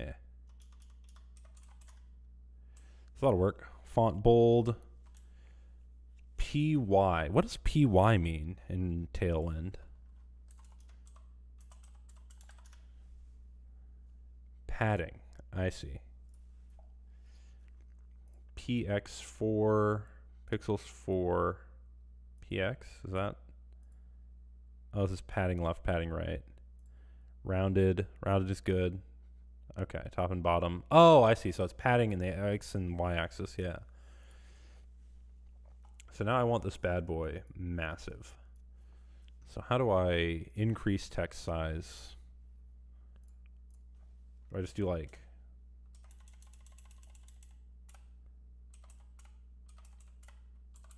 Yeah. It's a lot of work. Font bold. PY. What does PY mean in Tailwind? Padding. I see. PX4 pixels for PX. Is that? Oh, this is padding left, padding right. Rounded. Rounded is good. Okay, top and bottom. Oh, I see. So it's padding in the X and Y axis. Yeah. So now I want this bad boy massive. So how do I increase text size? Do I just do like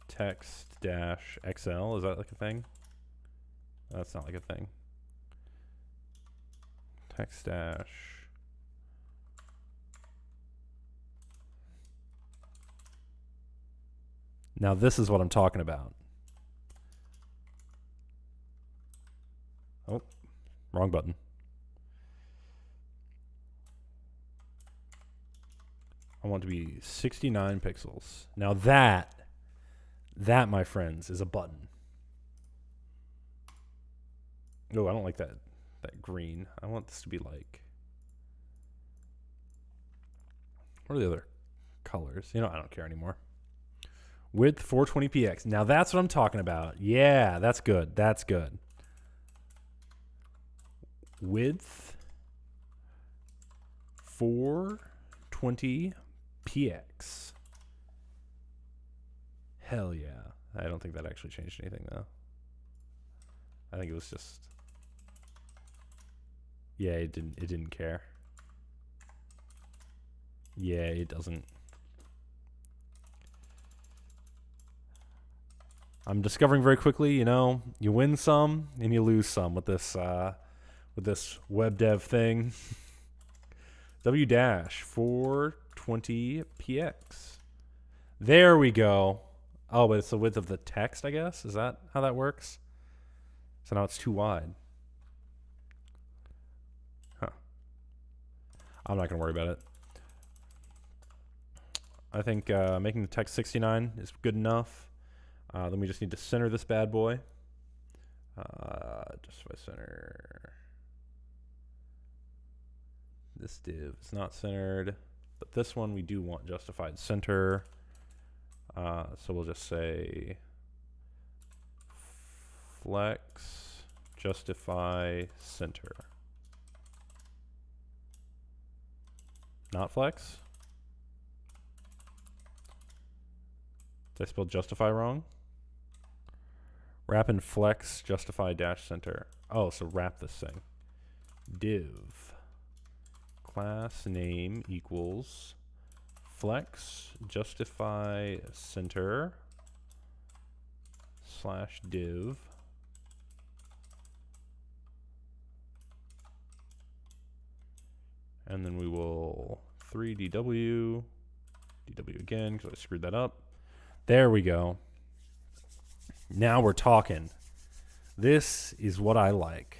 text dash XL? Is that like a thing? That's not like a thing. Text dash. Now this is what I'm talking about. Oh, wrong button. I want it to be 69 pixels. Now that, my friends, is a button. Oh, I don't like that green. I want this to be like, what are the other colors? You know, I don't care anymore. Width 420px. Now that's what I'm talking about. Yeah, that's good. That's good. Width 420px. Hell yeah. I don't think that actually changed anything though. I think it was just, yeah, it didn't care. Yeah, it doesn't. I'm discovering very quickly, you know, you win some and you lose some with this web dev thing. W-420px. There we go. Oh, but it's the width of the text, I guess. Is that how that works? So now it's too wide. Huh. I'm not gonna worry about it. I think making the text 69 is good enough. Then we just need to center this bad boy. Justify center. This div is not centered, but this one we do want justified center. So we'll just say flex justify center. Not flex? Did I spell justify wrong? Wrap in flex justify dash center. Oh, so wrap this thing. Div class name equals flex justify center slash div and then we will 3dw dw again because I screwed that up. There we go. Now we're talking. This is what I like.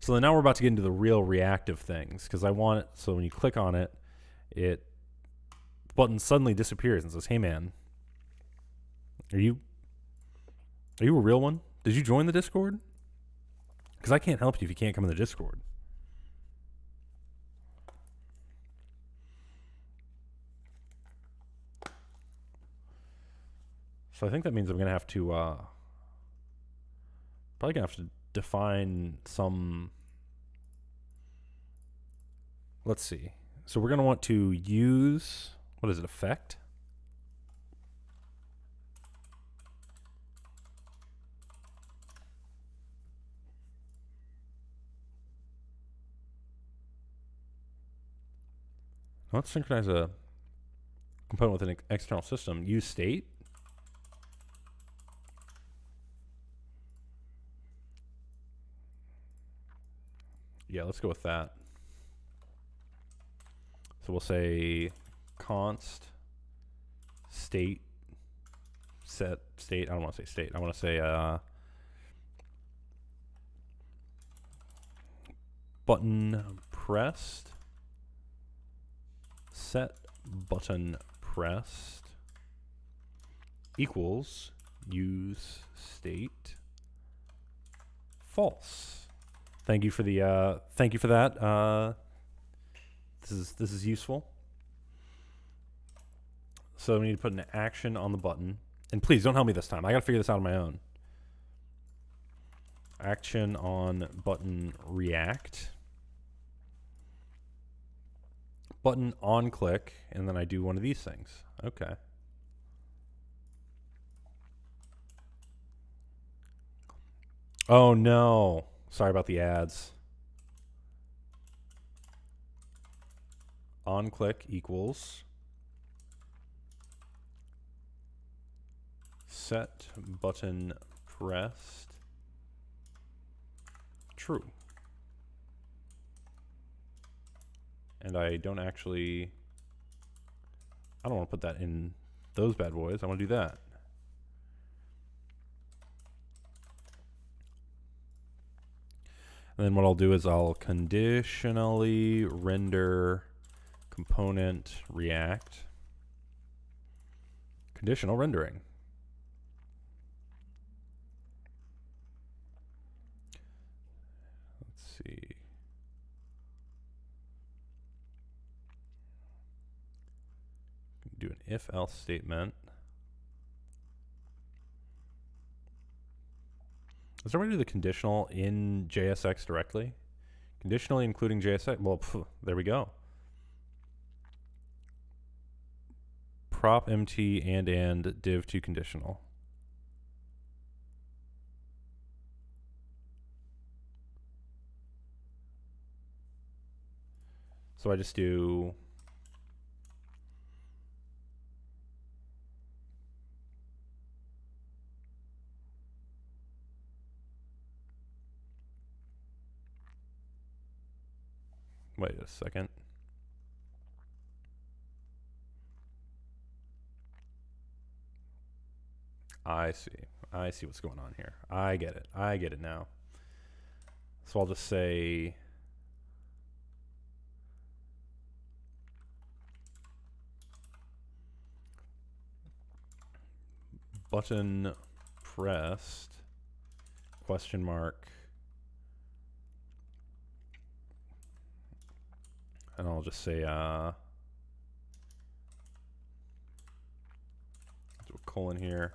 So then now we're about to get into the real reactive things because I want it so when you click on it, the button suddenly disappears and says, "Hey man, are you a real one? Did you join the Discord? Because I can't help you if you can't come in the Discord." So I think that means I'm gonna have to probably gonna have to define some. Let's see. So we're gonna want to use, what is it, effect? Let's synchronize a component with an external system. Use state. Yeah, let's go with that. So we'll say const state set state. I don't want to say state. I want to say button pressed set button pressed equals use state false. Thank you for the thank you for that. This is useful. So we need to put an action on the button. And please don't help me this time. I got to figure this out on my own. Action on button react. Button on click, and then I do one of these things. Okay. Oh no. Sorry about the ads. On click equals set button pressed true. And I don't want to put that in those bad boys. I want to do that. And then what I'll do is I'll conditionally render component react conditional rendering. Let's see. Do an if else statement. Is there a way to do the conditional in JSX directly? Conditionally including JSX. Well, there we go. Prop MT and div to conditional. So I just do wait a second. I see. I see what's going on here. I get it. I get it now. So I'll just say button pressed question mark, and I'll just say do a colon here.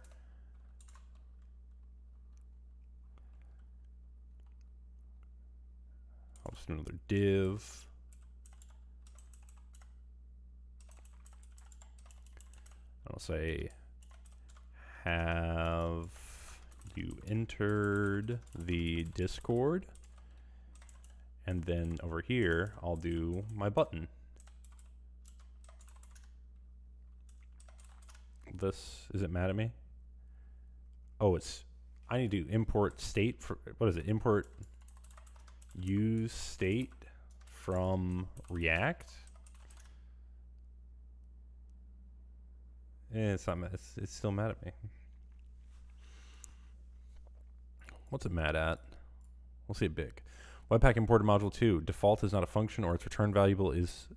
I'll just do another div. I'll say, have you entered the Discord? And then over here, I'll do my button. This, is it mad at me? Oh, I need to import state for, what is it? Import use state from React. It's not. It's still mad at me. What's it mad at? We'll see it big. Webpack imported module 2. Default is not a function, or its return variable is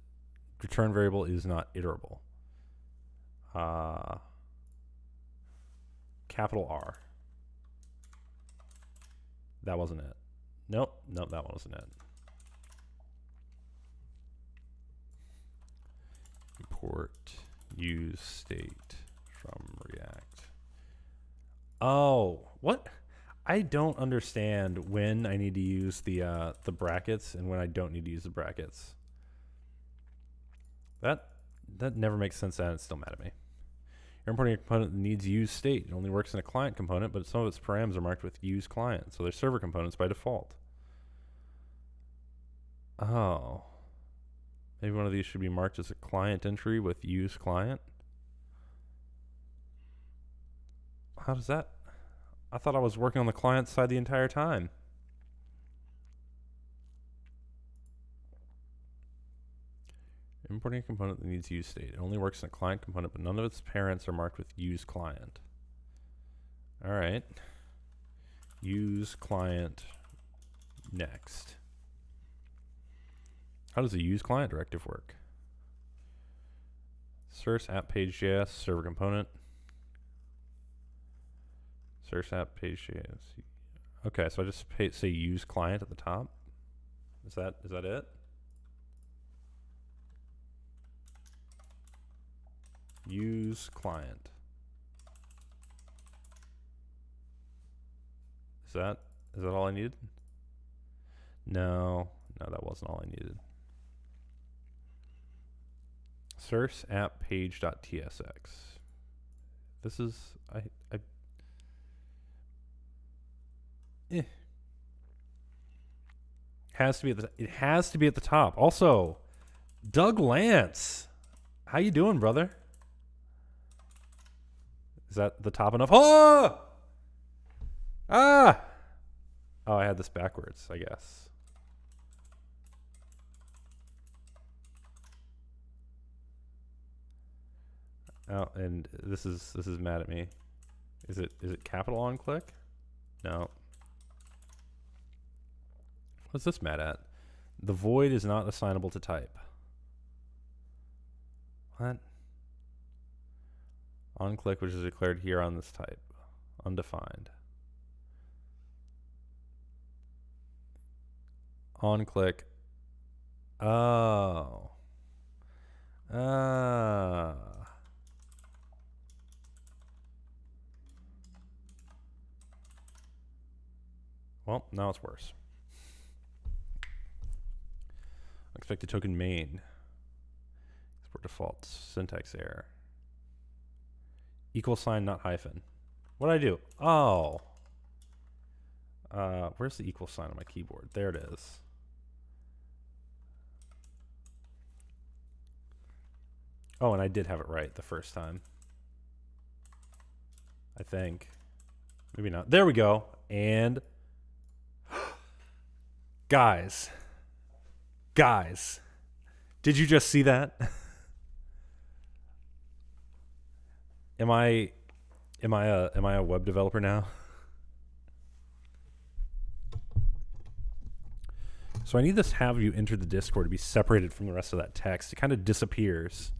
not iterable. Capital R. That wasn't it. Nope, that one wasn't it. Import use state from React. Oh, what? I don't understand when I need to use the brackets and when I don't need to use the brackets. That never makes sense, and it's still mad at me. You're importing a component that needs use state. It only works in a client component, but some of its params are marked with use client, so they're server components by default. Oh. Maybe one of these should be marked as a client entry with use client. How does that? I thought I was working on the client side the entire time. Importing a component that needs use state. It only works in a client component, but none of its parents are marked with use client. All right. Use client next. How does the use client directive work? Source app page.js server component. Source app page.js. Okay, so I just say use client at the top. Is that it? Use client. Is that all I needed? No, that wasn't all I needed. Source app page.tsx. This is it has to be at the top. Also, Doug Lance, how you doing, brother? Is that the top enough? Oh! Ah! Oh, I had this backwards, I guess. Oh, and this is mad at me. Is it capital on click? No. What's this mad at? The void is not assignable to type. What? On click, which is declared here on this type. Undefined. On click. Oh. Well, now it's worse. Expected token main. Export default. Syntax error. Equal sign, not hyphen. What did I do? Oh. Where's the equal sign on my keyboard? There it is. Oh, and I did have it right the first time. I think. Maybe not. There we go. And guys, did you just see that? Am I Am I a web developer now? So I need this have you enter the Discord to be separated from the rest of that text. It kind of disappears.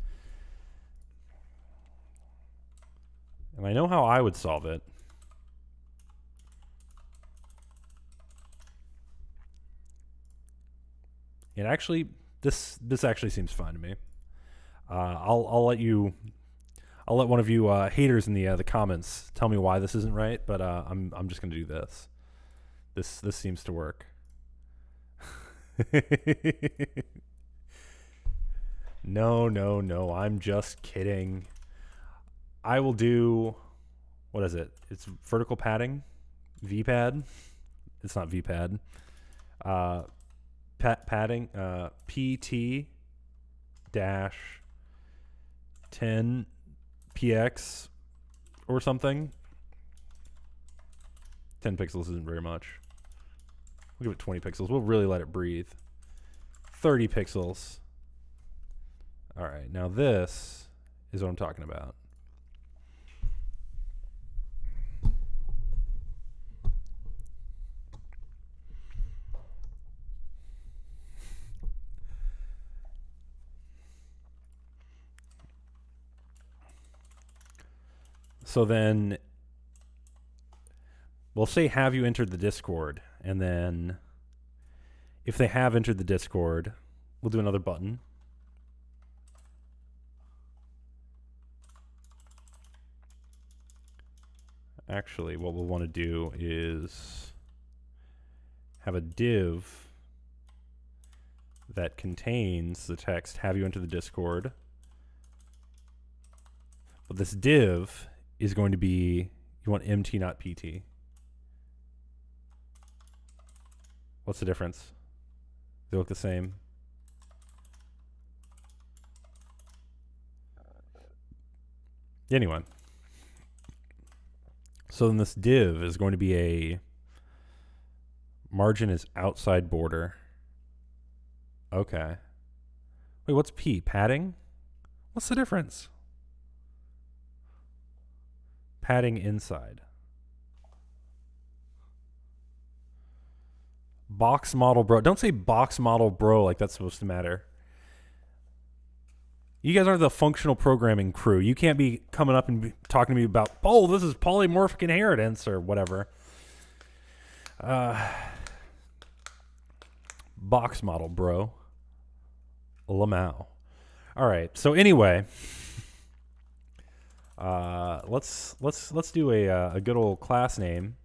And I know how I would solve it. And actually, this actually seems fine to me. I'll let one of you haters in the comments tell me why this isn't right, but I'm just gonna do this. This seems to work. No, I'm just kidding. I will do, what is it? It's vertical padding, VPad. It's not VPad. Padding, PT dash 10 px or something. 10 pixels isn't very much. We'll give it 20 pixels. We'll really let it breathe. 30 pixels. All right, now this is what I'm talking about. So then we'll say, have you entered the Discord? And then if they have entered the Discord, we'll do another button. Actually, what we'll want to do is have a div that contains the text, have you entered the Discord? But this div is going to be, you want MT, not PT. What's the difference? They look the same. Anyway. So then this div is going to be a margin is outside border. Okay. Wait, what's P? Padding? What's the difference? Padding inside. Box model bro. Don't say box model bro like that's supposed to matter. You guys aren't the functional programming crew. You can't be coming up and talking to me about, oh, this is polymorphic inheritance or whatever. Box model, bro. Lamau. All right. So anyway, let's do a good old class name.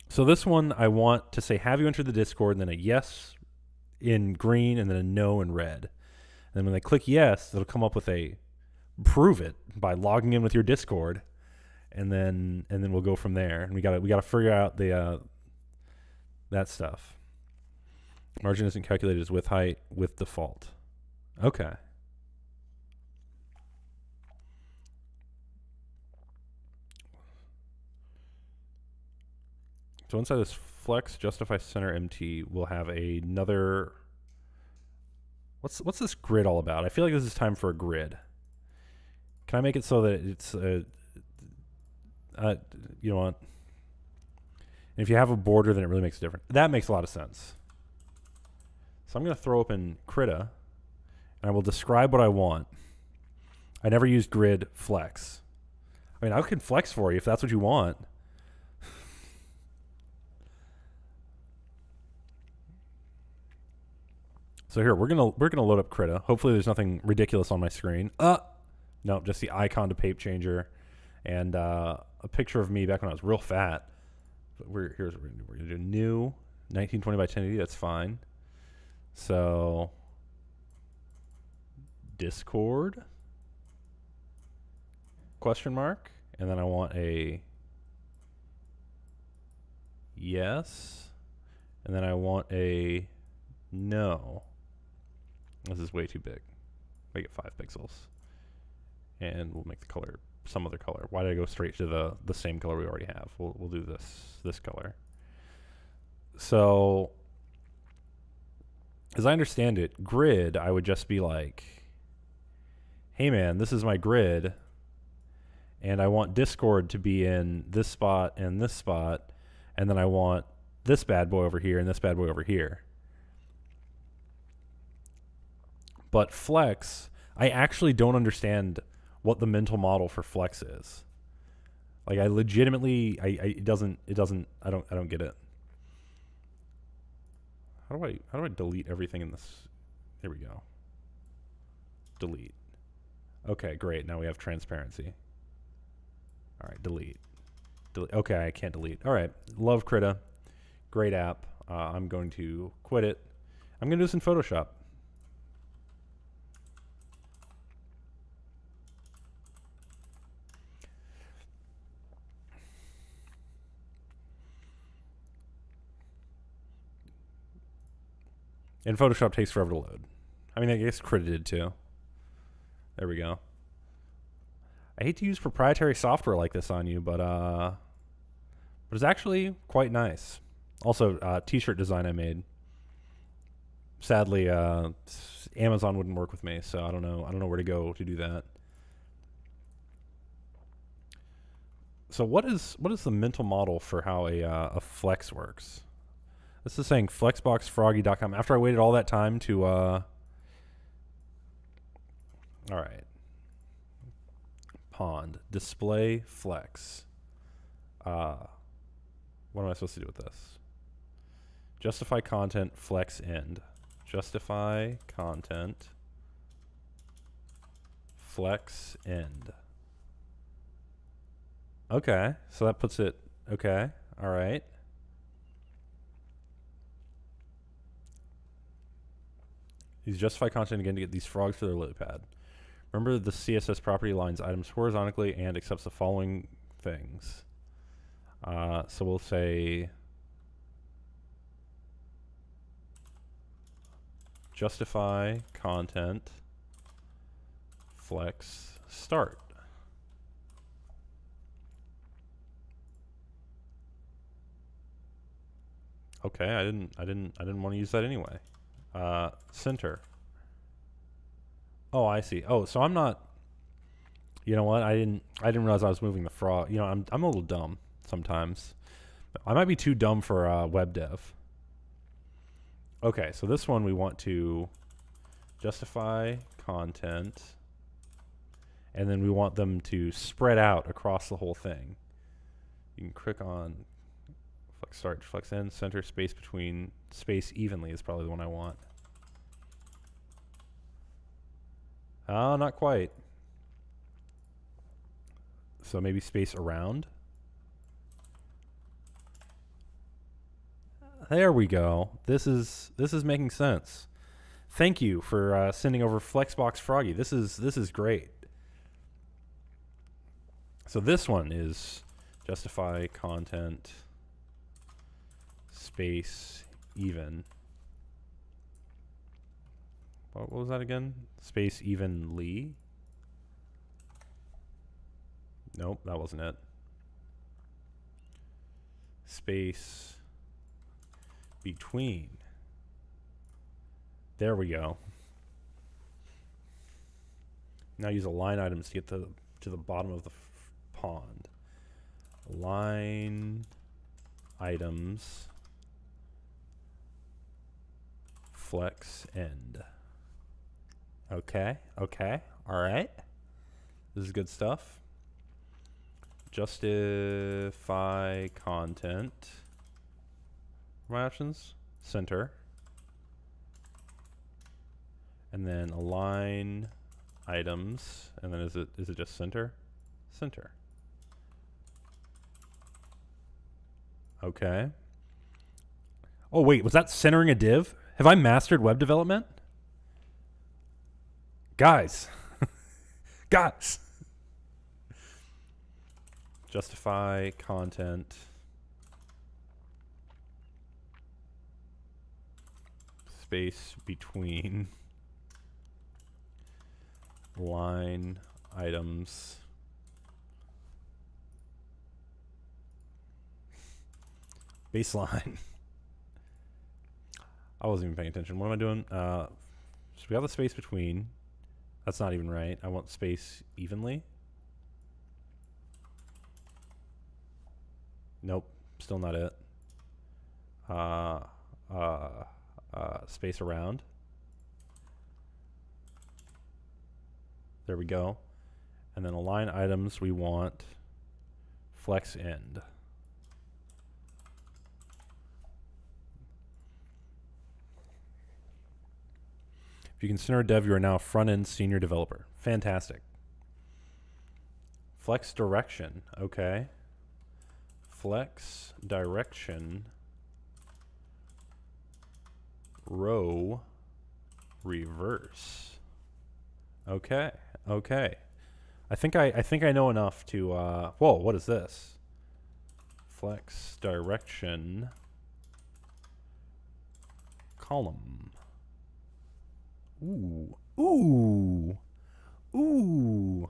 So this one I want to say, have you entered the Discord, and then a yes in green, and then a no in red. And then when they click yes, it'll come up with a prove it by logging in with your Discord, and then we'll go from there. And we gotta figure out the that stuff. Margin isn't calculated as width height with default. Okay. So inside this flex justify center MT, we'll have another. What's this grid all about? I feel like this is time for a grid. Can I make it so that it's you know what? And if you have a border, then it really makes a difference. That makes a lot of sense. So I'm going to throw open Krita, and I will describe what I want. I never used grid flex. I mean, I can flex for you if that's what you want. So here, we're gonna load up Krita. Hopefully there's nothing ridiculous on my screen. No, just the icon to pape changer and a picture of me back when I was real fat. But here's what we're gonna do. New 1920 by 1080, that's fine. So Discord question mark, and then I want a yes, and then I want a no. This is way too big. Make it 5 pixels. And we'll make the color some other color. Why did I go straight to the same color we already have? We'll do this color. So as I understand it, grid, I would just be like, hey man, this is my grid. and I want Discord to be in this spot and this spot, and then I want this bad boy over here and this bad boy over here. But flex, I actually don't understand what the mental model for flex is. Like I legitimately, I don't get it. How do I delete everything in this? There we go. Delete. Okay, great. Now we have transparency. All right, delete. Okay, I can't delete. All right, love Krita. Great app. I'm going to quit it. I'm going to do this in Photoshop. And Photoshop takes forever to load. I mean, I guess Krita did too. There we go. I hate to use proprietary software like this on you, but it's actually quite nice. Also, t-shirt design I made. Sadly, Amazon wouldn't work with me, so I don't know where to go to do that. So what is the mental model for how a flex works? This is saying flexboxfroggy.com. After I waited all that time to all right. Pond display flex. What am I supposed to do with this? Justify content flex end. Justify content flex end. Okay, so that puts it okay. All right. Use justify content again to get these frogs for their lily pad. Remember the CSS property aligns items horizontally and accepts the following things. So we'll say justify content flex start. Okay, I didn't want to use that anyway. Center. Oh, I see. Oh, so I'm not. You know what? I didn't realize I was moving the frog. You know, I'm a little dumb sometimes. I might be too dumb for web dev. Okay, so this one we want to justify content, and then we want them to spread out across the whole thing. You can click on flex start, flex end, center, space between, space evenly is probably the one I want. Not quite. So maybe space around. There we go. This is making sense. Thank you for sending over Flexbox Froggy. This is great. So this one is justify content space even. What was that again? Space evenly. Nope, that wasn't it. Space between. There we go. Now use align items to get to the bottom of the pond. Align items flex end. Okay, okay, all right. This is good stuff. Justify content. My options? Center. And then align items. And then is it just center? Center. Okay. Oh wait, was that centering a div? Have I mastered web development? Guys. Guys. Justify content space between line items baseline. I wasn't even paying attention. What am I doing? So we have the space between. That's not even right. I want space evenly. Nope, still not it. Space around. There we go. And then align items, we want flex end. If you consider dev, you are now a front-end senior developer. Fantastic. Flex direction, okay. Flex direction row reverse. Okay, okay. I think I know enough to whoa, what is this? Flex direction column. Ooh. Ooh. Ooh.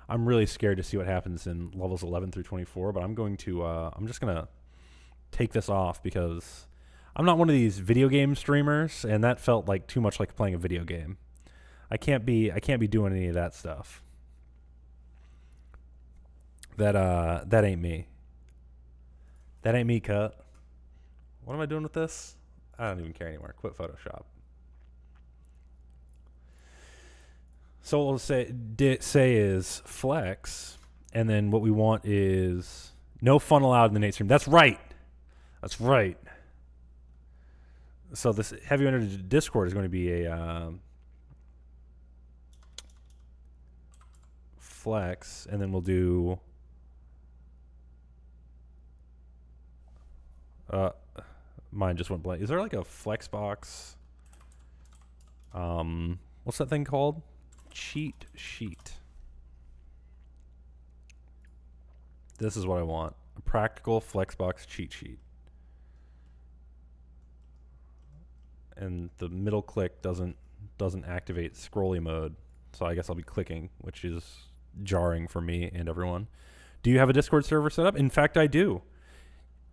I'm really scared to see what happens in levels 11 through 24, but I'm going to I'm just going to take this off because I'm not one of these video game streamers, and that felt like too much like playing a video game. I can't be doing any of that stuff. That ain't me. That ain't me, cut. What am I doing with this? I don't even care anymore. Quit Photoshop. So what we'll say is flex, and then what we want is no fun allowed in the Nate stream. That's right. That's right. So this have you entered Discord is going to be a flex, and then we'll do mine just went blank. Is there like a flex box? What's that thing called? Cheat sheet. This is what I want. A practical Flexbox cheat sheet. And the middle click doesn't activate scrolly mode, so I guess I'll be clicking, which is jarring for me and everyone. Do you have a Discord server set up? In fact, I do.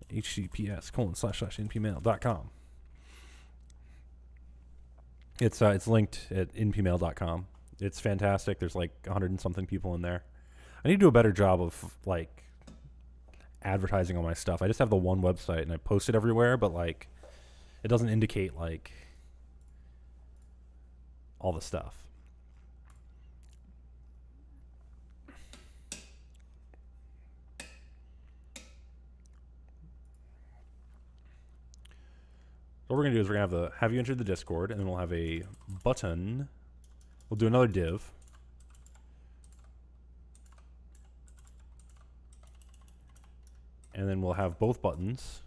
https://npmail.com. It's linked at npmail.com. It's fantastic. There's like 100 and something people in there. I need to do a better job of like advertising all my stuff. I just have the one website and I post it everywhere, but like it doesn't indicate like all the stuff. So what we're gonna do is we're gonna have the have you entered the Discord, and then we'll have a button. We'll do another div. And then we'll have both buttons.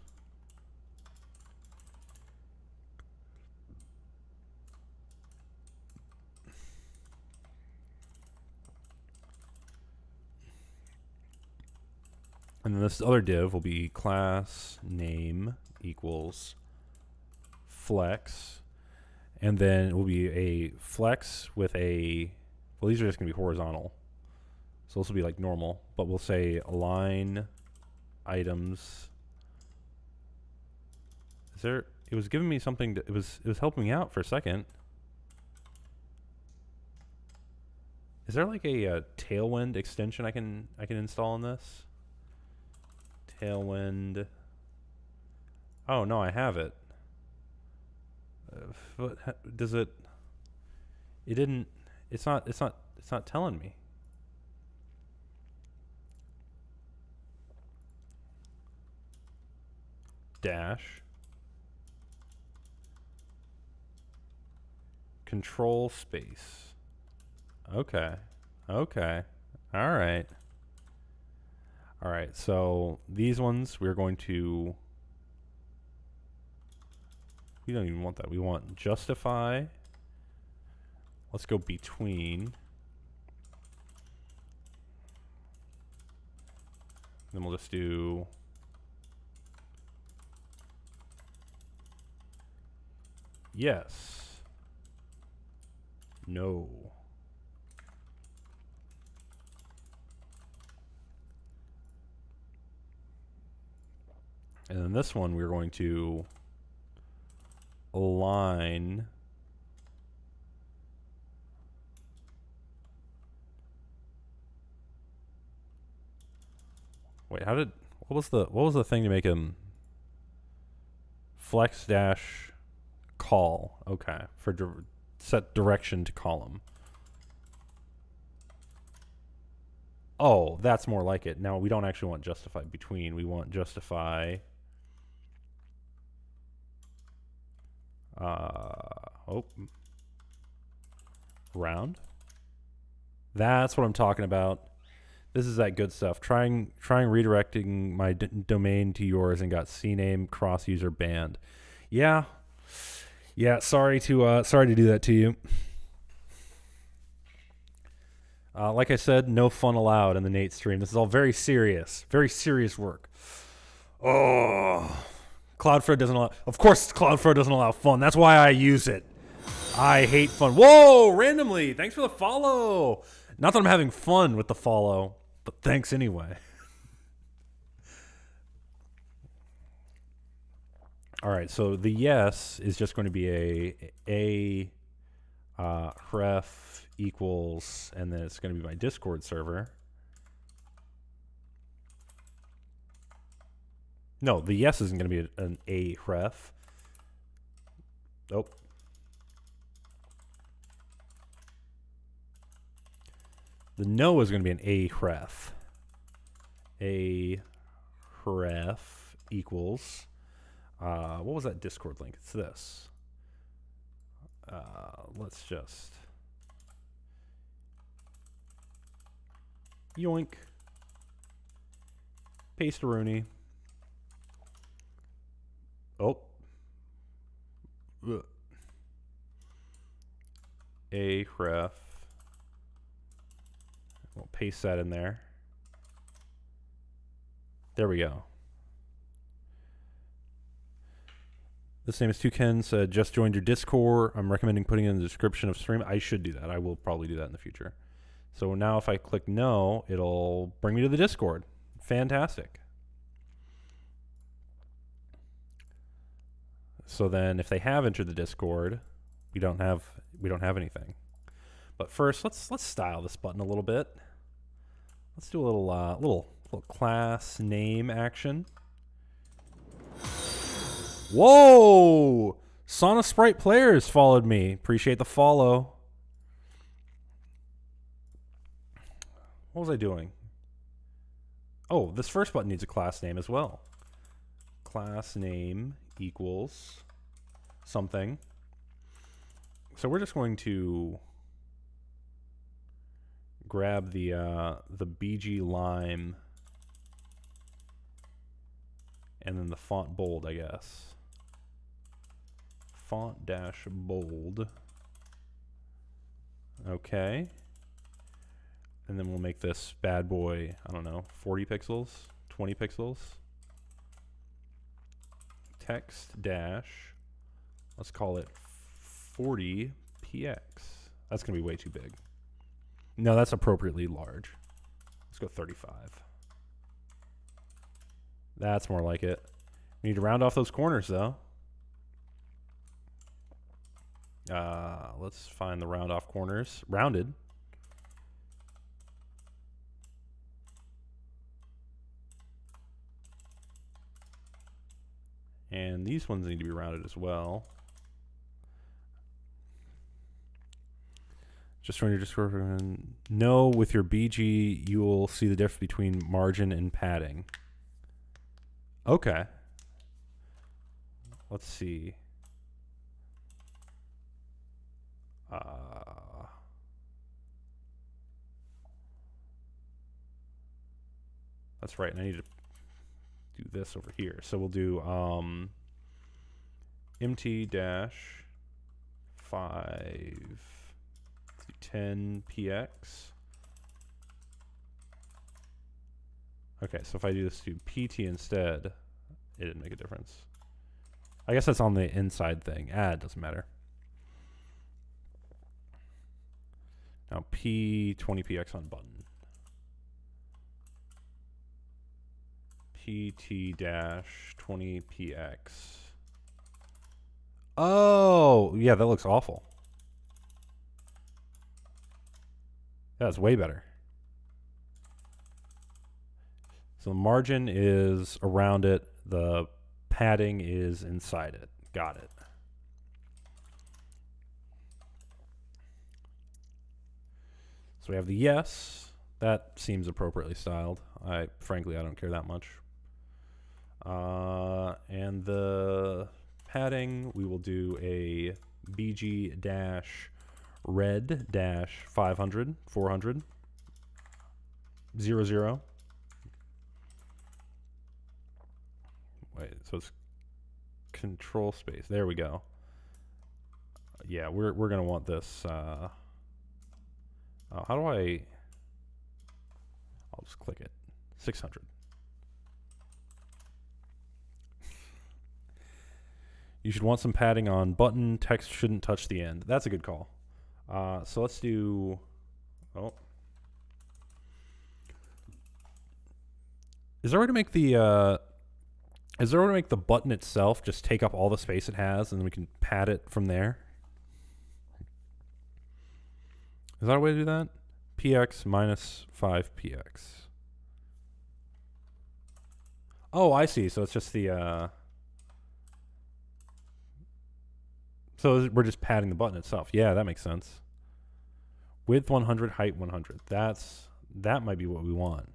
And then this other div will be class name equals flex. And then it will be a flex with a, well, these are just going to be horizontal. So this will be like normal, but we'll say align items. Is there, it was giving me something, it was helping me out for a second. Is there like a Tailwind extension I can install in this? Tailwind. Oh no, I have it. What does it? It didn't. It's not telling me. Dash. Control space. Okay. Okay. All right. All right. So these ones we're going to. We don't even want that. We want justify. Let's go between. Then we'll just do yes. No. And then this one we're going to align wait, what what was the thing to make him flex dash call? Okay, for set direction to column. Oh, that's more like it. Now we don't actually want justify between. We want justify. Round. That's what I'm talking about. This is that good stuff. Trying redirecting my domain to yours and got CNAME cross user banned. Yeah. Sorry to do that to you. Like I said, no fun allowed in the Nate stream. This is all very serious work. Oh, Cloudflare doesn't allow. Of course, Cloudflare doesn't allow fun. That's why I use it. I hate fun. Whoa, randomly. Thanks for the follow. Not that I'm having fun with the follow, but thanks anyway. All right, so the yes is just going to be a ref equals, and then it's going to be my Discord server. No, the yes isn't going to be an a ref. Oh. The no is going to be an a ref. A ref equals, what was that Discord link? It's this. Let's just yoink, paste a Rooney. Oh, a ref. We'll paste that in there. There we go. This name is Toucan. Said just joined your Discord. I'm recommending putting it in the description of stream. I should do that. I will probably do that in the future. So now if I click no, it'll bring me to the Discord. Fantastic. So then if they have entered the Discord, we don't have anything. But first, let's style this button a little bit. Let's do a little class name action. Whoa! Sauna Sprite Players followed me. Appreciate the follow. What was I doing? Oh, this first button needs a class name as well. Class name equals something. So we're just going to grab the BG Lime and then the font bold, I guess. Font dash bold. Okay. And then we'll make this bad boy, I don't know, 40 pixels, 20 pixels. Text dash, let's call it 40 px. That's going to be way too big. No, that's appropriately large. Let's go 35. That's more like it. We need to round off those corners, though. Let's find the round off corners. Rounded. And these ones need to be rounded as well. Just when you're just no, with your BG, you will see the difference between margin and padding. Okay. Let's see. That's right. And I need to do this over here. So we'll do mt dash 5 to 10 px. Okay, so if I do this to pt instead, it didn't make a difference. I guess that's on the inside thing. It doesn't matter. Now p20px on button. pt-20px. Oh, yeah, that looks awful. That's way better. So the margin is around it. The padding is inside it. Got it. So we have the yes. That seems appropriately styled. Frankly, I don't care that much. And the padding, we will do a BG dash red dash 500, 400, 00. Wait, so it's control space. There we go. Yeah, we're gonna want this. How do I? I'll just click it. 600. You should want some padding on button. Text shouldn't touch the end. That's a good call. So let's do. Oh. Is there a way to make the button itself just take up all the space it has, and then we can pad it from there? Is that a way to do that? PX minus 5PX. Oh, I see. So it's just the. So we're just padding the button itself. Yeah, that makes sense. Width 100, height 100. That might be what we want.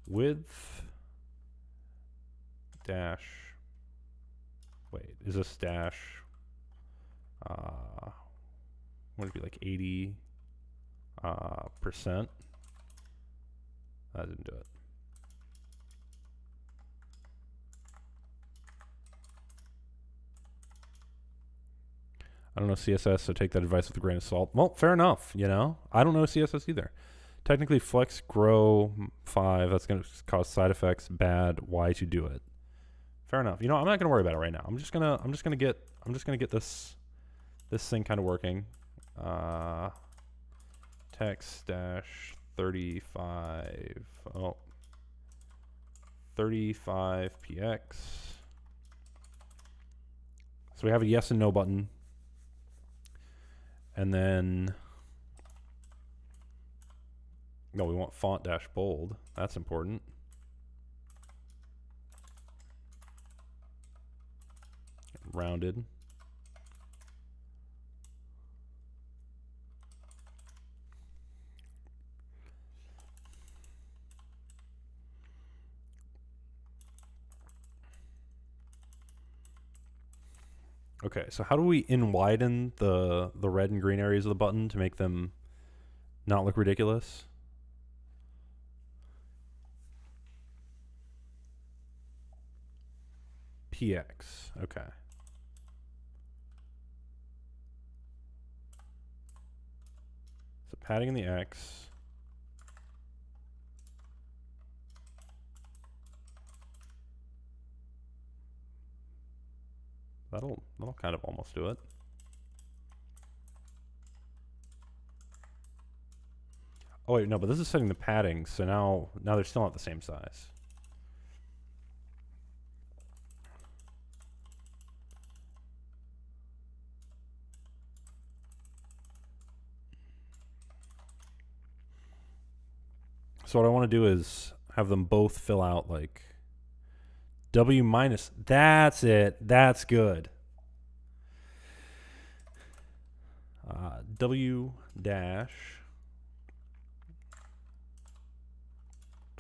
Width dash. Wait, is this dash? Would it be like 80 percent? That didn't do it. I don't know CSS, so take that advice with a grain of salt. Well, fair enough, you know. I don't know CSS either. Technically, flex grow 5. That's going to cause side effects. Bad. Why to do it? Fair enough. You know, I'm not going to worry about it right now. I'm just gonna get this thing kind of working. Text dash 35. Oh, 35px. So we have a yes and no button. And then, no, we want font dash bold. That's important. Rounded. Okay, so how do we widen the red and green areas of the button to make them not look ridiculous? PX, okay. So padding in the X. That'll kind of almost do it. Oh wait, no, but this is setting the padding, so now they're still not the same size. So what I want to do is have them both fill out like W minus. That's it. That's good. W dash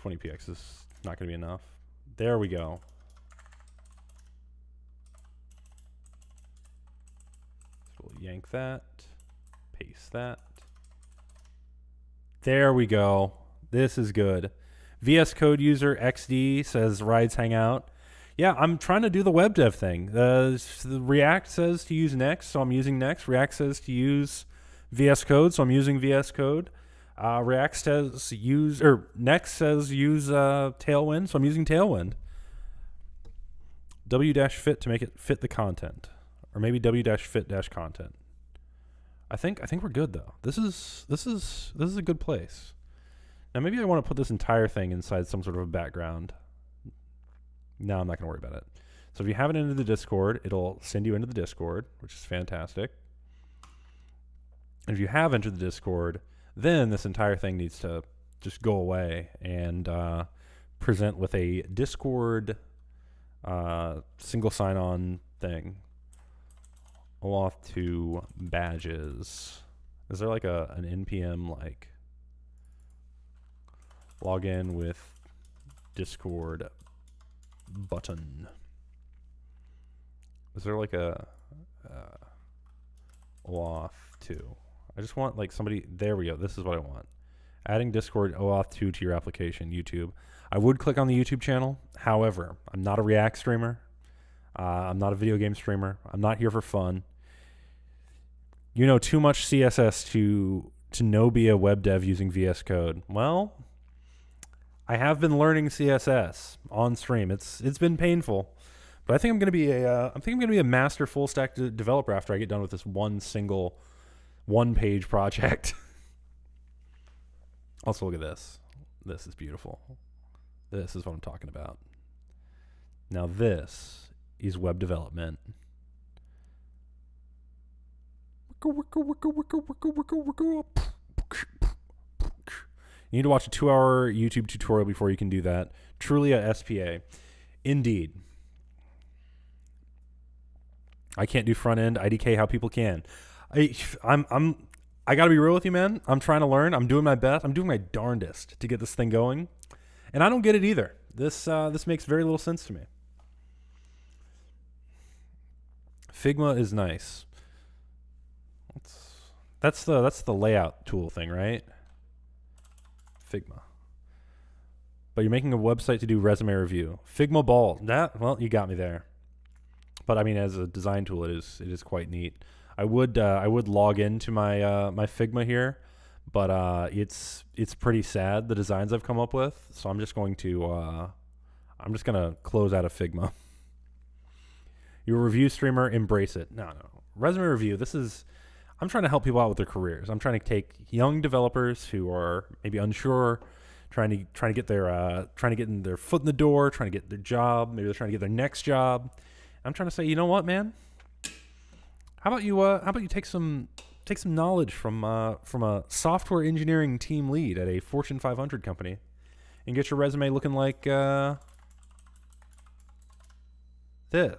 20px is not going to be enough. There we go. So we'll yank that, paste that. There we go. This is good. VS Code user XD says rides hangout. Yeah, I'm trying to do the web dev thing. The React says to use Next, so I'm using Next. React says to use VS Code, so I'm using VS Code. React says use, or Next says use Tailwind, so I'm using Tailwind. W-fit to make it fit the content, or maybe W-fit-content. I think we're good though. This is a good place. Now maybe I want to put this entire thing inside some sort of a background. No, I'm not going to worry about it. So if you have it into the Discord, it'll send you into the Discord, which is fantastic. And if you have entered the Discord, then this entire thing needs to just go away and present with a Discord single sign-on thing. OAuth 2 badges. Is there like an NPM like login with Discord button? Is there like a OAuth 2? I just want like somebody. There we go. This is what I want. Adding Discord OAuth 2 to your application, YouTube. I would click on the YouTube channel. However, I'm not a React streamer. I'm not a video game streamer. I'm not here for fun. You know too much CSS to know be a web dev using VS Code. Well, I have been learning CSS on stream. It's been painful, but I think I'm going to be a master full stack developer after I get done with this one page project. Also, look at this. This is beautiful. This is what I'm talking about. Now this is web development. You need to watch a 2-hour YouTube tutorial before you can do that. Truly a SPA. Indeed. I can't do front end IDK how people can. I gotta be real with you, man. I'm trying to learn. I'm doing my best. I'm doing my darndest to get this thing going, and I don't get it either. This makes very little sense to me. Figma is nice. That's the layout tool thing, right? Figma. But you're making a website to do resume review. Figma Ball. Well, you got me there. But I mean, as a design tool, it is quite neat. I would log into my my Figma here, but it's pretty sad, the designs I've come up with. So I'm just gonna close out of Figma. You're a review streamer, embrace it. No. Resume review. I'm trying to help people out with their careers. I'm trying to take young developers who are maybe unsure, trying to get their foot in the door, trying to get their job. Maybe they're trying to get their next job. I'm trying to say, you know what, man? How about you take some knowledge from a software engineering team lead at a Fortune 500 company, and get your resume looking like this.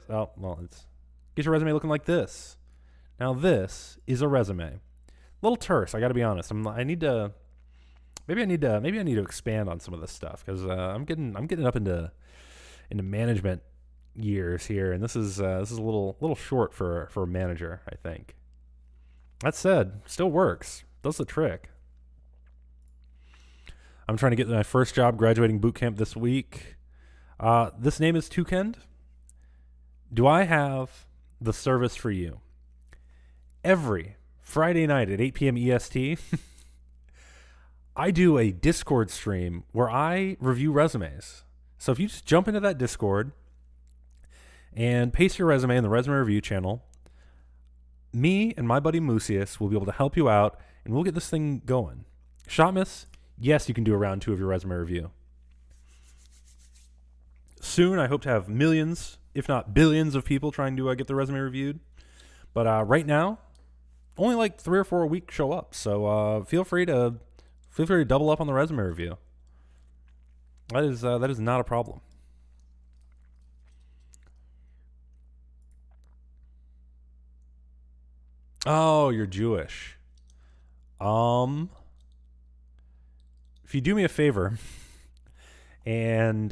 Oh, well, get your resume looking like this. Now this is a resume. A little terse, I got to be honest. Maybe I need to expand on some of this stuff, because I'm getting up into management years here, and this is a little short for a manager, I think. That said, still works. Does the trick. I'm trying to get my first job, graduating boot camp this week. This name is Toucend. Do I have the service for you? Every Friday night at 8 p.m. EST, I do a Discord stream where I review resumes. So if you just jump into that Discord and paste your resume in the resume review channel, me and my buddy Mucius will be able to help you out, and we'll get this thing going. Shotmas, yes, you can do a round 2 of your resume review. Soon, I hope to have millions, if not billions, of people trying to get their resume reviewed. But right now, only like 3 or 4 a week show up. So feel free to double up on the resume review. That is not a problem. Oh, you're Jewish. If you do me a favor and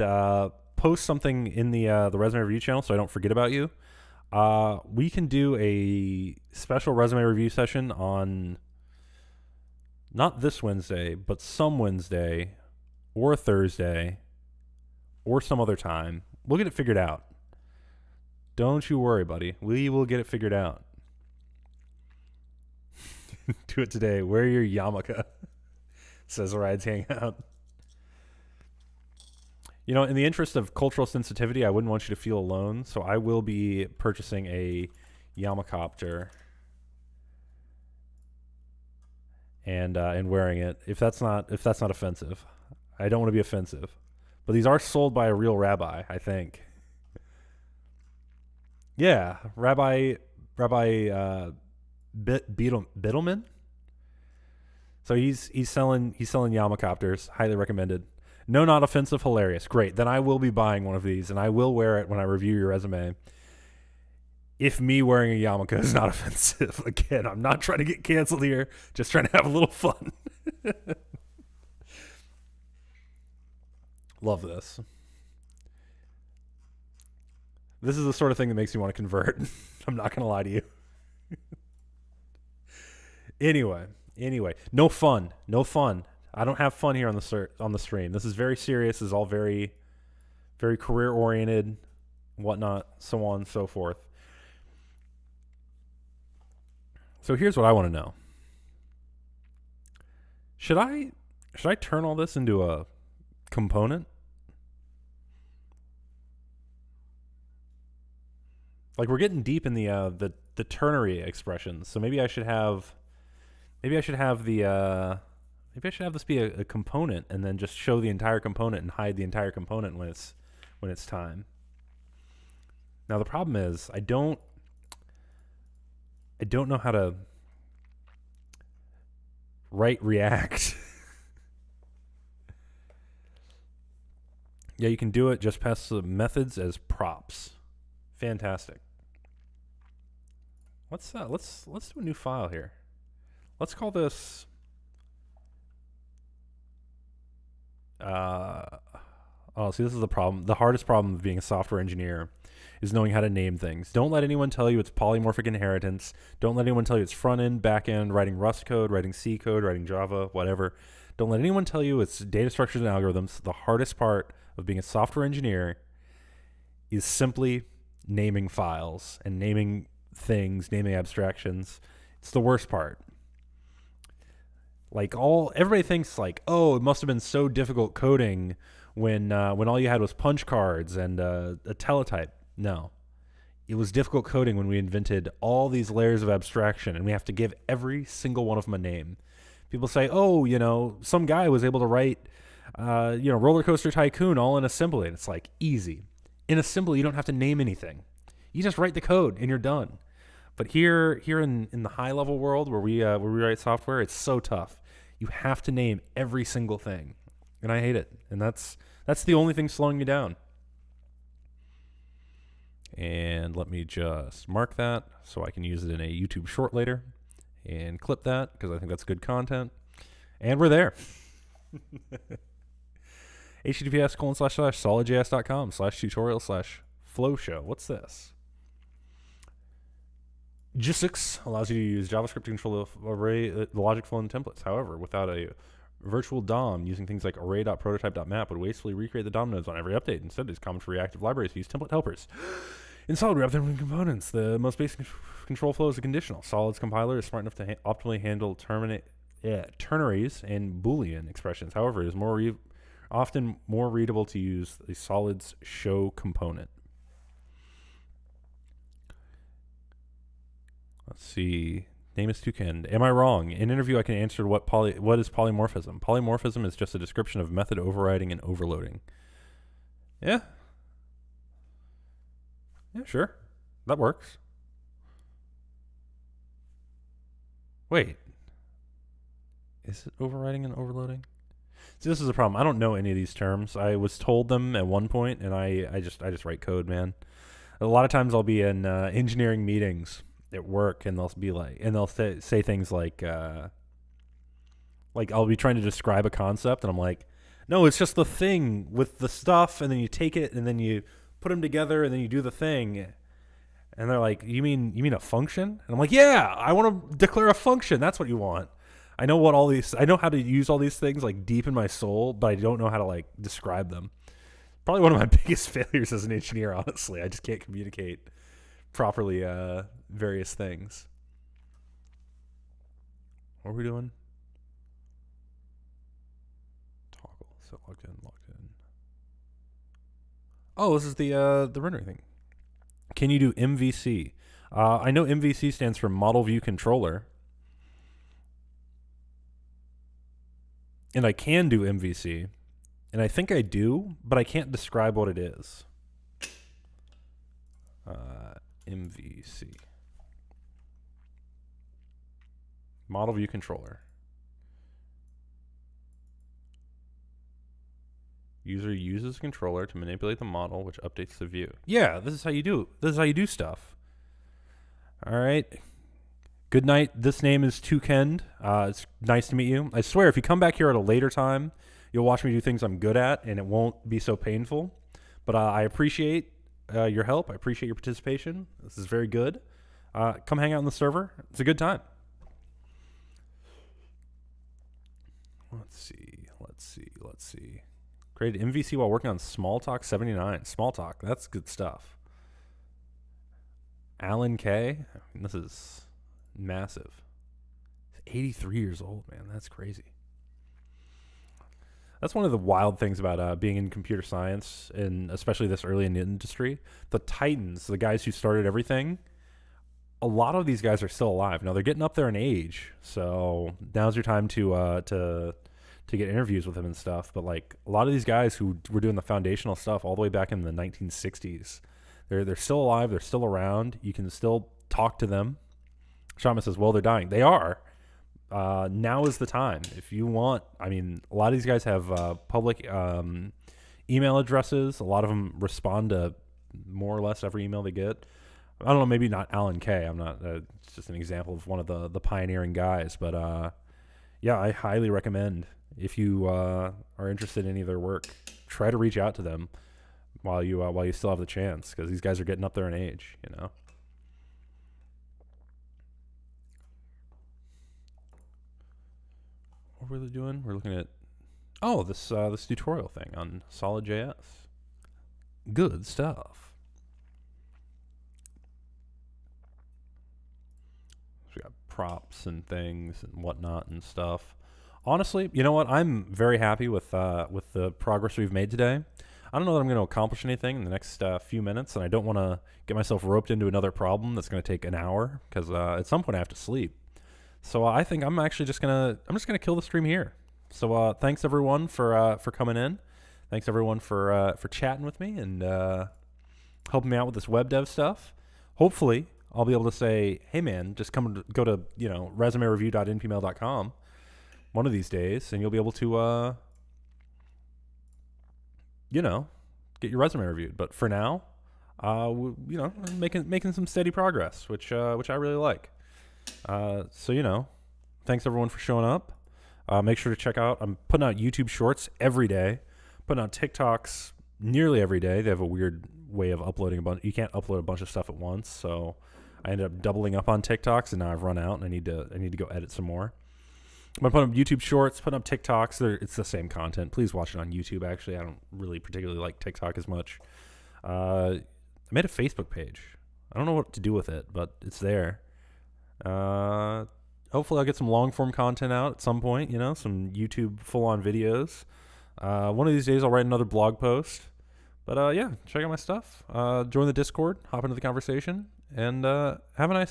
post something in the resume review channel so I don't forget about you, we can do a special resume review session on not this Wednesday, but some Wednesday or Thursday or some other time. We'll get it figured out. Don't you worry, buddy. We will get it figured out. Do it today. Wear your yarmulke, says Rides Hangout. You know, in the interest of cultural sensitivity, I wouldn't want you to feel alone, so I will be purchasing a yarmulke and wearing it. If that's not offensive, I don't want to be offensive, but these are sold by a real rabbi, I think. Yeah, Rabbi Bittelman. So he's selling yarmulke, highly recommended. No, not offensive, hilarious. Great. Then I will be buying one of these, and I will wear it when I review your resume. If me wearing a yarmulke is not offensive. Again, I'm not trying to get canceled here. Just trying to have a little fun. Love this. This is the sort of thing that makes me want to convert. I'm not going to lie to you. Anyway, no fun. I don't have fun here on the stream. This is very serious. This is all very, very career oriented, whatnot, so on and so forth. So here's what I want to know. Should I turn all this into a component? Like, we're getting deep in the ternary expressions. So maybe I should have this be a component, and then just show the entire component and hide the entire component when it's time. Now the problem is I don't know how to write React. Yeah, you can do it. Just pass the methods as props. Fantastic. Let's do a new file here. Let's call this see, this is the problem. The hardest problem of being a software engineer is knowing how to name things. Don't let anyone tell you it's polymorphic inheritance. Don't let anyone tell you it's front end, back end, writing Rust code, writing C code, writing Java, whatever. Don't let anyone tell you it's data structures and algorithms. The hardest part of being a software engineer is simply naming files and naming things, naming abstractions. It's the worst part. Like, everybody thinks like, oh, it must have been so difficult coding when all you had was punch cards and a teletype. No, it was difficult coding when we invented all these layers of abstraction, and we have to give every single one of them a name. People say, oh, some guy was able to write, Roller Coaster Tycoon all in assembly, and it's like, easy. In assembly, you don't have to name anything. You just write the code and you're done. But here in the high level world where we write software, it's so tough. You have to name every single thing, and I hate it. And that's the only thing slowing me down. And let me just mark that so I can use it in a YouTube short later and clip that because I think that's good content. And we're there. https://solidjs.com/tutorial/flow show. What's this? JSX allows you to use JavaScript to control the logic flow and templates. However, without a virtual DOM, using things like array.prototype.map would wastefully recreate the DOM nodes on every update. Instead, it's common for reactive libraries to use template helpers. In Solid, we have different components. The most basic control flow is a conditional. Solid's compiler is smart enough to optimally handle ternaries and Boolean expressions. However, it is often more readable to use the Solid's show component. Let's see. Name is Toucan. Am I wrong? In interview, I can answer what is polymorphism. Polymorphism is just a description of method overriding and overloading. Yeah. Yeah, sure. That works. Wait. Is it overriding and overloading? See, this is a problem. I don't know any of these terms. I was told them at one point, and I just write code, man. A lot of times I'll be in engineering meetings at work, and they'll be like, and they'll say things like I'll be trying to describe a concept, and I'm like, no, it's just the thing with the stuff, and then you take it, and then you put them together, and then you do the thing. And they're like, you mean a function? And I'm like, yeah, I want to declare a function. That's what you want. I know how to use all these things like deep in my soul, but I don't know how to like describe them. Probably one of my biggest failures as an engineer, honestly. I just can't communicate properly various things. What are we doing? Toggle. So logged in. Oh, this is the rendering thing. Can you do MVC? I know MVC stands for Model View Controller. And I can do MVC. And I think I do, but I can't describe what it is. MVC. Model View Controller. User uses a controller to manipulate the model, which updates the view. Yeah, this is how you do. This is how you do stuff. All right. Good night. This name is Tukend. It's nice to meet you. I swear, if you come back here at a later time, you'll watch me do things I'm good at, and it won't be so painful. But I appreciate your help. I appreciate your participation. This is very good. Come hang out on the server. It's a good time. Let's see. Created MVC while working on Smalltalk 79. Smalltalk, that's good stuff. Alan K. This is massive. He's 83 years old, man. That's crazy. That's one of the wild things about being in computer science, and especially this early in the industry. The titans, the guys who started everything, a lot of these guys are still alive. Now they're getting up there in age, so now's your time to get interviews with them and stuff. But like a lot of these guys who were doing the foundational stuff all the way back in the 1960s, they're still alive. They're still around. You can still talk to them. Shaman says, "Well, they're dying. They are. Now is the time. If you want, I mean, a lot of these guys have public email addresses. A lot of them respond to more or less every email they get. I don't know, maybe not Alan K. I'm not. It's just an example of one of the pioneering guys. But yeah, I highly recommend if you are interested in any of their work, try to reach out to them while you still have the chance, because these guys are getting up there in age. You know." What were they doing? We're looking at this tutorial thing on Solid.js. Good stuff. So we got props and things and whatnot and stuff. Honestly, you know what? I'm very happy with the progress we've made today. I don't know that I'm going to accomplish anything in the next few minutes, and I don't want to get myself roped into another problem that's going to take an hour, because at some point I have to sleep. So I think I'm actually just gonna kill the stream here. So thanks everyone for coming in. Thanks everyone for chatting with me and helping me out with this web dev stuff. Hopefully I'll be able to say, hey man, just go to resumereview.npmail.com one of these days, and you'll be able to get your resume reviewed. But for now, I'm making some steady progress, which I really like. So thanks everyone for showing up. Make sure to check out, I'm putting out YouTube shorts every day, putting out TikToks nearly every day. They have a weird way of uploading you can't upload a bunch of stuff at once, so I ended up doubling up on TikToks, and now I've run out and I need to go edit some more. I'm gonna put up YouTube shorts, putting up TikToks. It's the same content. Please watch it on YouTube. Actually, I don't really particularly like TikTok as much. I made a Facebook page. I don't know what to do with it, but it's there. Hopefully I'll get some long form content out at some point, some YouTube full on videos. One of these days I'll write another blog post, but yeah, check out my stuff. Join the Discord, hop into the conversation, and have a nice day.